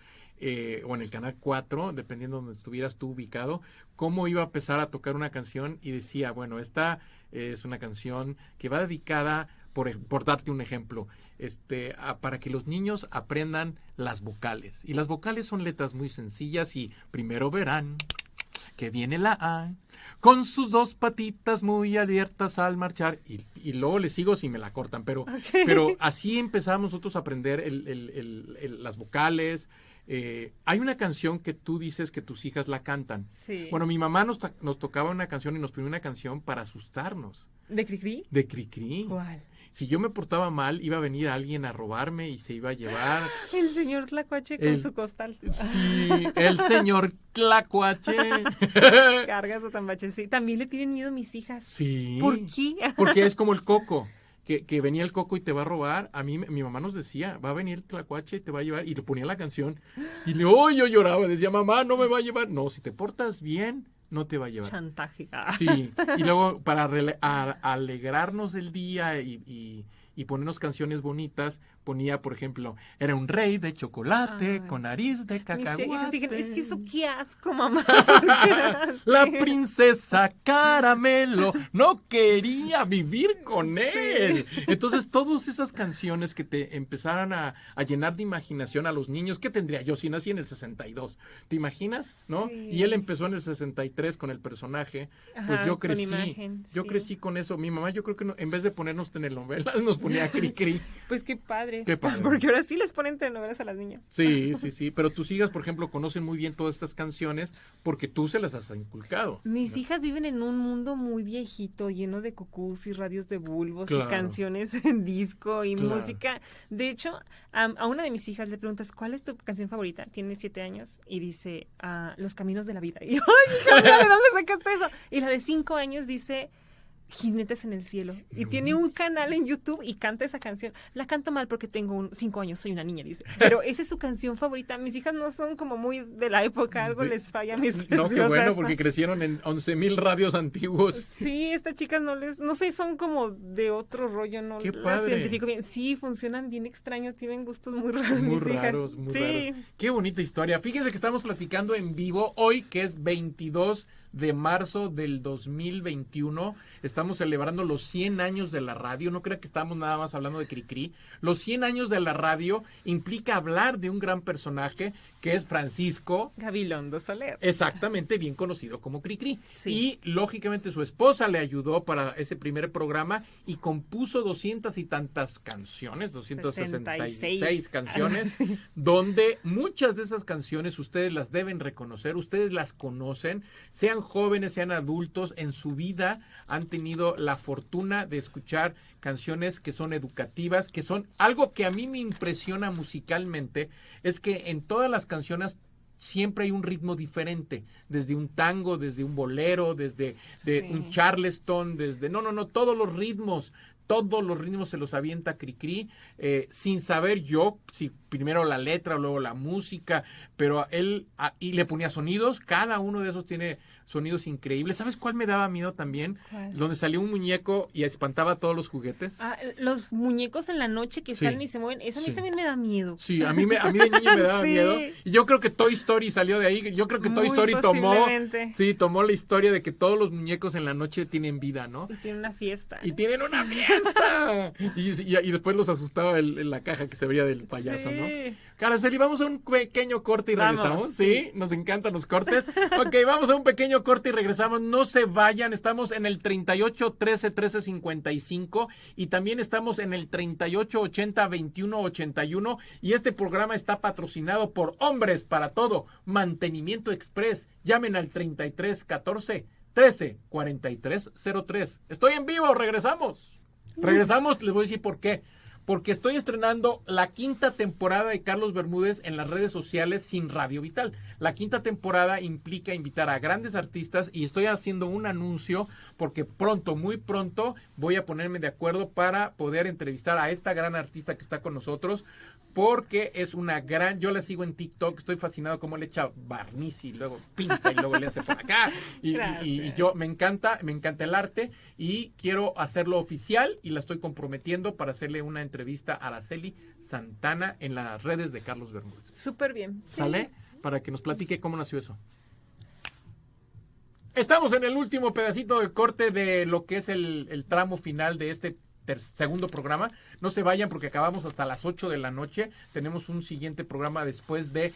o en el Canal 4, dependiendo de donde estuvieras tú ubicado, cómo iba a empezar a tocar una canción y decía, bueno, esta es una canción que va dedicada, por darte un ejemplo, para que los niños aprendan las vocales. Y las vocales son letras muy sencillas y primero verán que viene la A, con sus 2 patitas muy abiertas al marchar, y luego le sigo si me la cortan, pero así empezamos nosotros a aprender las vocales. Hay una canción que tú dices que tus hijas la cantan.
Sí.
Bueno, mi mamá nos tocaba una canción y nos ponía una canción para asustarnos.
¿De Cricri?
De Cricri.
¿Cuál?
Si yo me portaba mal, iba a venir alguien a robarme y se iba a llevar.
El señor Tlacuache con su costal.
Sí, el señor Tlacuache.
Carga su tambache. Sí, también le tienen miedo mis hijas.
Sí.
¿Por qué?
Porque es como el coco. Que venía el coco y te va a robar. A mí, mi mamá nos decía, va a venir Tlacuache y te va a llevar. Y le ponía la canción. Y yo lloraba, decía, mamá, no me va a llevar. No, si te portas bien, no te va a llevar.
Chantaje.
Sí, y luego para alegrarnos del día y ponernos canciones bonitas, ponía, por ejemplo, era un rey de chocolate con nariz de cacahuate.
Es que eso qué asco, mamá.
La princesa Caramelo no quería vivir con él. Entonces, todas esas canciones que te empezaran a llenar de imaginación a los niños, ¿qué tendría yo si nací en el 62? ¿Te imaginas? ¿No?
Sí.
Y él empezó en el 63 con el personaje. Pues yo crecí. Yo crecí con eso. Mi mamá, yo creo que en vez de ponernos telenovelas, nos ponía Cricri.
Pues qué padre.
Qué padre.
Porque ahora sí les ponen telenovelas a las niñas.
Sí. Pero tus hijas, por ejemplo, conocen muy bien todas estas canciones porque tú se las has inculcado.
Mis hijas viven en un mundo muy viejito, lleno de cucús y radios de bulbos y canciones en disco y música. De hecho, a una de mis hijas le preguntas, ¿cuál es tu canción favorita? Tiene 7 años y dice, Los Caminos de la Vida. Y yo, ¡ay, hija, ¿de dónde sacaste eso? Y la de 5 años dice, Jinetes en el Cielo. Y tiene un canal en YouTube y canta esa canción. La canto mal porque tengo 5 años, soy una niña, dice. Pero esa es su canción favorita. Mis hijas no son como muy de la época, algo les falla a mis
No, qué bueno,
preciosas.
porque crecieron en 11,000 radios antiguos.
Sí, estas chicas no sé, son como de otro rollo, no
Qué
las
padre.
identifico bien. Sí, funcionan bien extraños, tienen gustos muy raros
Muy
mis hijas.
raros, muy
Sí.
raros. Qué bonita historia. Fíjense que estamos platicando en vivo hoy, que es 22 de marzo del 2021. Estamos celebrando los 100 años de la radio. No crean que estamos nada más hablando de Cricri. Los 100 años de la radio implica hablar de un gran personaje que es Francisco
Gabilondo Soler.
Exactamente, bien conocido como Cricri.
Sí.
Y lógicamente su esposa le ayudó para ese primer programa y compuso 200 y tantas canciones, 266 canciones, donde muchas de esas canciones ustedes las deben reconocer, ustedes las conocen, sean jóvenes, sean adultos, en su vida han tenido la fortuna de escuchar canciones que son educativas, que son algo que a mí me impresiona musicalmente, es que en todas las canciones siempre hay un ritmo diferente, desde un tango, desde un bolero, desde un charleston, desde todos los ritmos se los avienta Cricri, sin saber yo si primero la letra, luego la música, pero él, y le ponía sonidos, cada uno de esos tiene sonidos increíbles. ¿Sabes cuál me daba miedo también?
¿Cuál?
Donde salió un muñeco y espantaba a todos los juguetes.
Los muñecos en la noche que salen y se mueven, eso a mí también me da miedo.
Sí, a mí de niño me daba
Sí.
miedo. Y yo creo que Toy Story salió de ahí. Yo creo que Toy
Muy
Story
posiblemente.
tomó la historia de que todos los muñecos en la noche tienen vida, ¿no?
Y tiene una fiesta.
Y tienen una fiesta. y después los asustaba la caja que se veía del payaso,
Sí.
¿no? Caraceli, vamos a un pequeño corte y
Vamos,
regresamos.
sí.
Sí, nos encantan los cortes. Ok, vamos a un pequeño corte y regresamos. No se vayan, estamos en el 38 13 13 55 y también estamos en el 38 80 21 81 y este programa está patrocinado por Hombres para Todo, Mantenimiento Express. Llamen al 33 14 13 43 03. Estoy en vivo, regresamos. Regresamos, les voy a decir por qué. Porque estoy estrenando la 5ª temporada de Carlos Bermúdez en las redes sociales sin Radio Vital. La 5ª temporada implica invitar a grandes artistas y estoy haciendo un anuncio porque pronto, muy pronto, voy a ponerme de acuerdo para poder entrevistar a esta gran artista que está con nosotros. Porque es una yo la sigo en TikTok, estoy fascinado cómo le echa barniz y luego pinta y luego le hace por acá. Y yo me encanta el arte y quiero hacerlo oficial y la estoy comprometiendo para hacerle una entrevista a Araceli Santana en las redes de Carlos Bermúdez.
Súper bien.
¿Sale? Para que nos platique cómo nació eso. Estamos en el último pedacito de corte de lo que es el tramo final de este segundo programa. No se vayan porque acabamos hasta las 8 de la noche. Tenemos un siguiente programa después de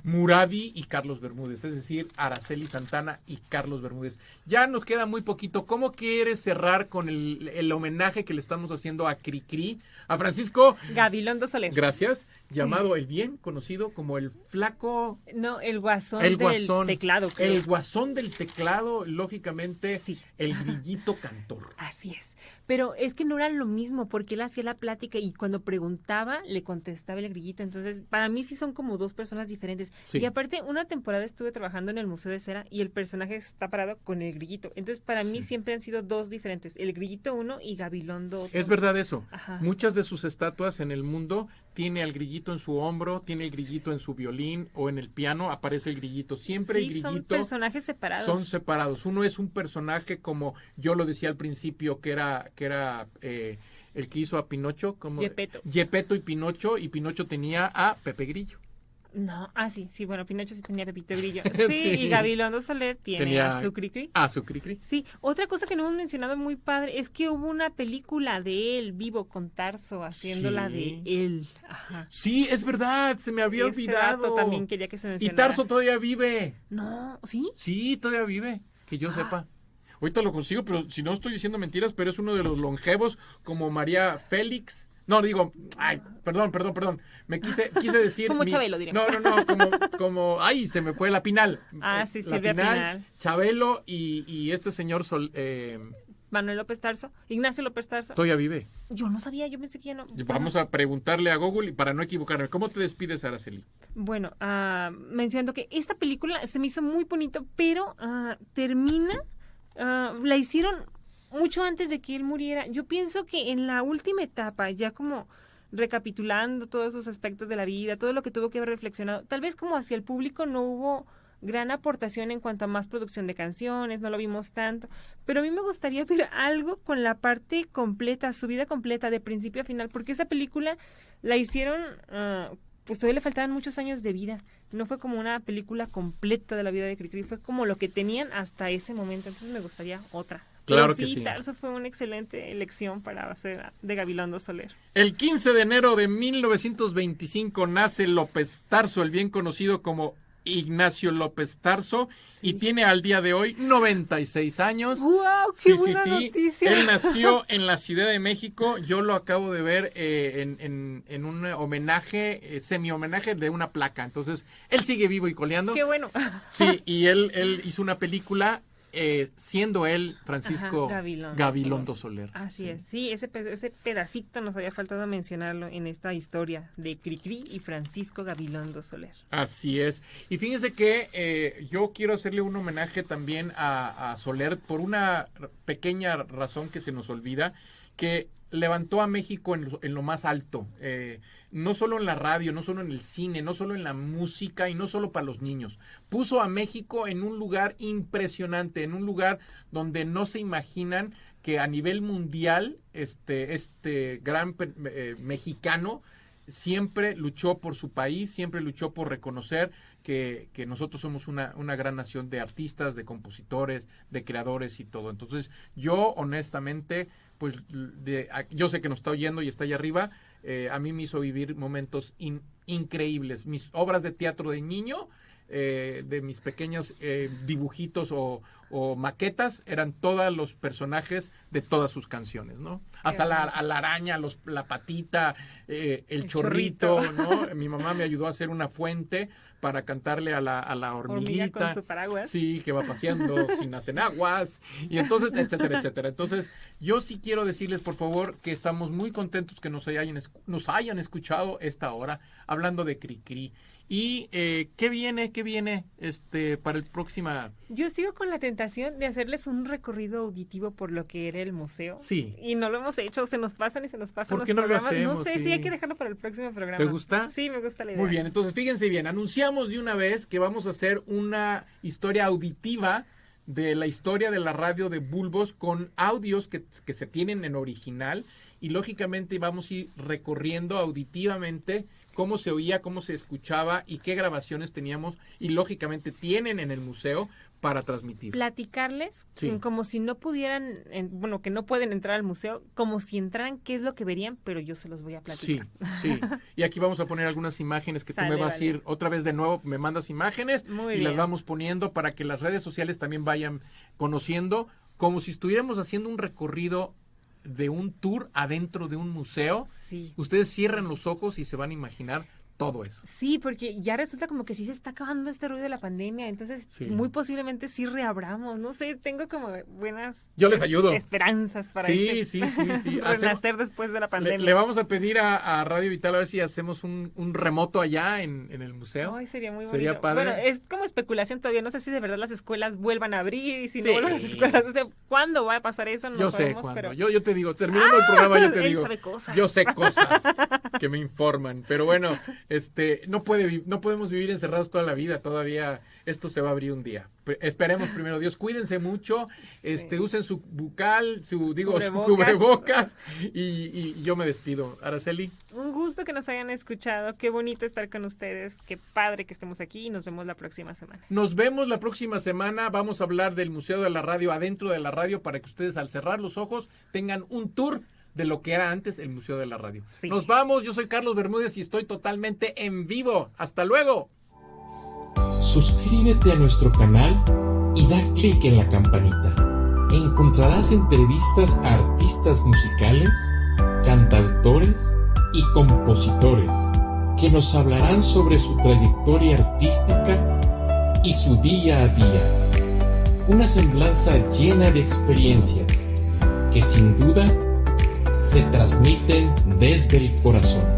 Muradi y Carlos Bermúdez, es decir, Araceli Santana y Carlos Bermúdez. Ya nos queda muy poquito. ¿Cómo quieres cerrar con el homenaje que le estamos haciendo a Cricri, a Francisco
Gabilondo Soler.
Gracias, llamado el bien conocido como el flaco...
No, el guasón
El
del
guasón,
teclado. creo.
el guasón del teclado, lógicamente,
Sí.
el grillito cantor.
Así es. Pero es que no era lo mismo, porque él hacía la plática y cuando preguntaba, le contestaba el grillito. Entonces, para mí sí son como dos personas diferentes.
Sí.
Y aparte, una temporada estuve trabajando en el Museo de Cera y el personaje está parado con el grillito. Entonces, para mí siempre han sido dos diferentes. El grillito uno y Gabilondo otro.
Es verdad eso.
Ajá.
Muchas de sus estatuas en el mundo tiene al grillito en su hombro, tiene el grillito en su violín o en el piano, aparece el grillito. Siempre el
Sí, son
grillito
personajes separados.
son separados. Uno es un personaje como yo lo decía al principio, que era el que hizo a Pinocho, como
Gepetto
y Pinocho tenía a Pepe Grillo.
No, sí, bueno, Pinocho sí tenía Pepito Grillo. Sí,
Sí.
y Gabilondo Soler tiene a su Cricri.
A su Cricri.
Sí, otra cosa que no hemos mencionado muy padre es que hubo una película de él, vivo con Tarso, haciéndola
Sí.
de él. Ajá.
Sí, es verdad, se me había
Ese
olvidado.
dato también quería que se
Y
mencionara.
Tarso todavía vive.
No, ¿sí?
Sí, todavía vive, que yo sepa. Ahorita lo consigo, pero si no estoy diciendo mentiras, pero es uno de los longevos como María Félix. No, digo, perdón. Me quise decir.
Como Chabelo, diremos.
No, se me fue la Pinal.
Sí,
la
Silvia Pinal.
Chabelo y este señor
Manuel López Tarso, Ignacio López Tarso.
todavía vive.
Yo no sabía, yo pensé que ya no.
Vamos a preguntarle a Google para no equivocarme. ¿Cómo te despides, Araceli?
Bueno, mencionando que esta película se me hizo muy bonito, pero termina, la hicieron mucho antes de que él muriera. Yo pienso que en la última etapa, ya como recapitulando todos esos aspectos de la vida, todo lo que tuvo que haber reflexionado, tal vez como hacia el público no hubo gran aportación en cuanto a más producción de canciones, no lo vimos tanto, pero a mí me gustaría ver algo con la parte completa, su vida completa, de principio a final, porque esa película la hicieron, pues todavía le faltaban muchos años de vida, no fue como una película completa de la vida de Cricri, fue como lo que tenían hasta ese momento, entonces me gustaría otra.
Claro
Pero
que sí.
Tarso fue una excelente elección para hacer de Gabilondo Soler.
El 15 de enero de 1925 nace López Tarso, el bien conocido como Ignacio López Tarso, y tiene al día de hoy 96 años.
¡Wow! ¡Qué buena noticia!
Él nació en la Ciudad de México. Yo lo acabo de ver en un homenaje, semi-homenaje de una placa. Entonces, él sigue vivo y coleando.
¡Qué bueno!
Sí, y él hizo una película siendo él Francisco Gabilondo Soler.
Así es, sí, ese pedacito nos había faltado mencionarlo en esta historia de Cricri y Francisco Gabilondo Soler.
Así es. Y fíjense que yo quiero hacerle un homenaje también a Soler por una pequeña razón que se nos olvida, que levantó a México en lo más alto, no solo en la radio, no solo en el cine, no solo en la música y no solo para los niños. Puso a México en un lugar impresionante, en un lugar donde no se imaginan que a nivel mundial este gran mexicano siempre luchó por su país, siempre luchó por reconocer que nosotros somos una gran nación de artistas, de compositores, de creadores y todo. Entonces, yo honestamente, pues yo sé que nos está oyendo y está allá arriba, a mí me hizo vivir momentos increíbles. Mis obras de teatro de niño, de mis pequeños dibujitos o maquetas, eran todos los personajes de todas sus canciones, ¿no? Hasta la araña, la patita, el chorrito, ¿no? Mi mamá me ayudó a hacer una fuente para cantarle a la hormiguita.
Hormiga con su paraguas.
Sí, que va paseando sin hacer aguas, y entonces, etcétera, etcétera. Entonces, yo sí quiero decirles, por favor, que estamos muy contentos que nos hayan escuchado esta hora, hablando de Cricri. Y ¿qué viene para el próximo?
Yo sigo con la tentación de hacerles un recorrido auditivo por lo que era el museo.
Sí.
Y no lo hemos hecho, se nos pasan y se nos pasan.
¿Por qué
los
no lo
programas.
hacemos?
No sé, sí, hay que dejarlo para el próximo programa.
¿Te gusta?
Sí, me gusta la idea.
Muy bien, entonces fíjense bien, anunciamos de una vez que vamos a hacer una historia auditiva de la historia de la radio de Bulbos con audios que se tienen en original, y lógicamente vamos a ir recorriendo auditivamente cómo se oía, cómo se escuchaba y qué grabaciones teníamos y lógicamente tienen en el museo para transmitir.
Platicarles,
Sí.
como si no pudieran, que no pueden entrar al museo, como si entraran, qué es lo que verían, pero yo se los voy a
Sí,
platicar.
sí. Y aquí vamos a poner algunas imágenes que tú me
Sale,
vas a ir
vale.
otra vez de nuevo, me mandas imágenes
Muy
y
bien.
las vamos poniendo para que las redes sociales también vayan conociendo, como si estuviéramos haciendo un recorrido de un tour adentro de un museo.
Sí.
Ustedes cierran los ojos y se van a imaginar todo eso.
Sí, porque ya resulta como que sí se está acabando este ruido de la pandemia, entonces
Sí.
muy posiblemente sí reabramos, no sé, tengo como buenas
Yo les ayudo.
esperanzas para
Sí, sí.
renacer después de la pandemia.
Le vamos a pedir a Radio Vital a ver si hacemos un remoto allá en el museo.
Ay, sería muy
Sería
bonito.
padre.
Bueno, es como especulación todavía, no sé si de verdad las escuelas vuelvan a abrir y si
Sí.
no vuelvan las escuelas, o sea, ¿cuándo va a pasar eso? No
Yo sé
sabemos,
cuándo.
pero
Yo te digo, terminando el programa yo te
él
digo.
sabe cosas.
Yo sé cosas que me informan, pero bueno, no podemos vivir encerrados toda la vida, todavía esto se va a abrir un día. Esperemos primero Dios, cuídense mucho, usen su bucal, su cubrebocas y yo me despido. Araceli.
Un gusto que nos hayan escuchado, qué bonito estar con ustedes, qué padre que estemos aquí y nos vemos la próxima semana.
Nos vemos la próxima semana, vamos a hablar del Museo de la Radio, adentro de la radio, para que ustedes al cerrar los ojos tengan un tour de lo que era antes el Museo de la Radio.
Sí.
Nos vamos, yo soy Carlos Bermúdez y estoy totalmente en vivo. ¡Hasta luego!
Suscríbete a nuestro canal y da clic en la campanita. Encontrarás entrevistas a artistas musicales, cantautores y compositores que nos hablarán sobre su trayectoria artística y su día a día. Una semblanza llena de experiencias que sin duda se transmiten desde el corazón.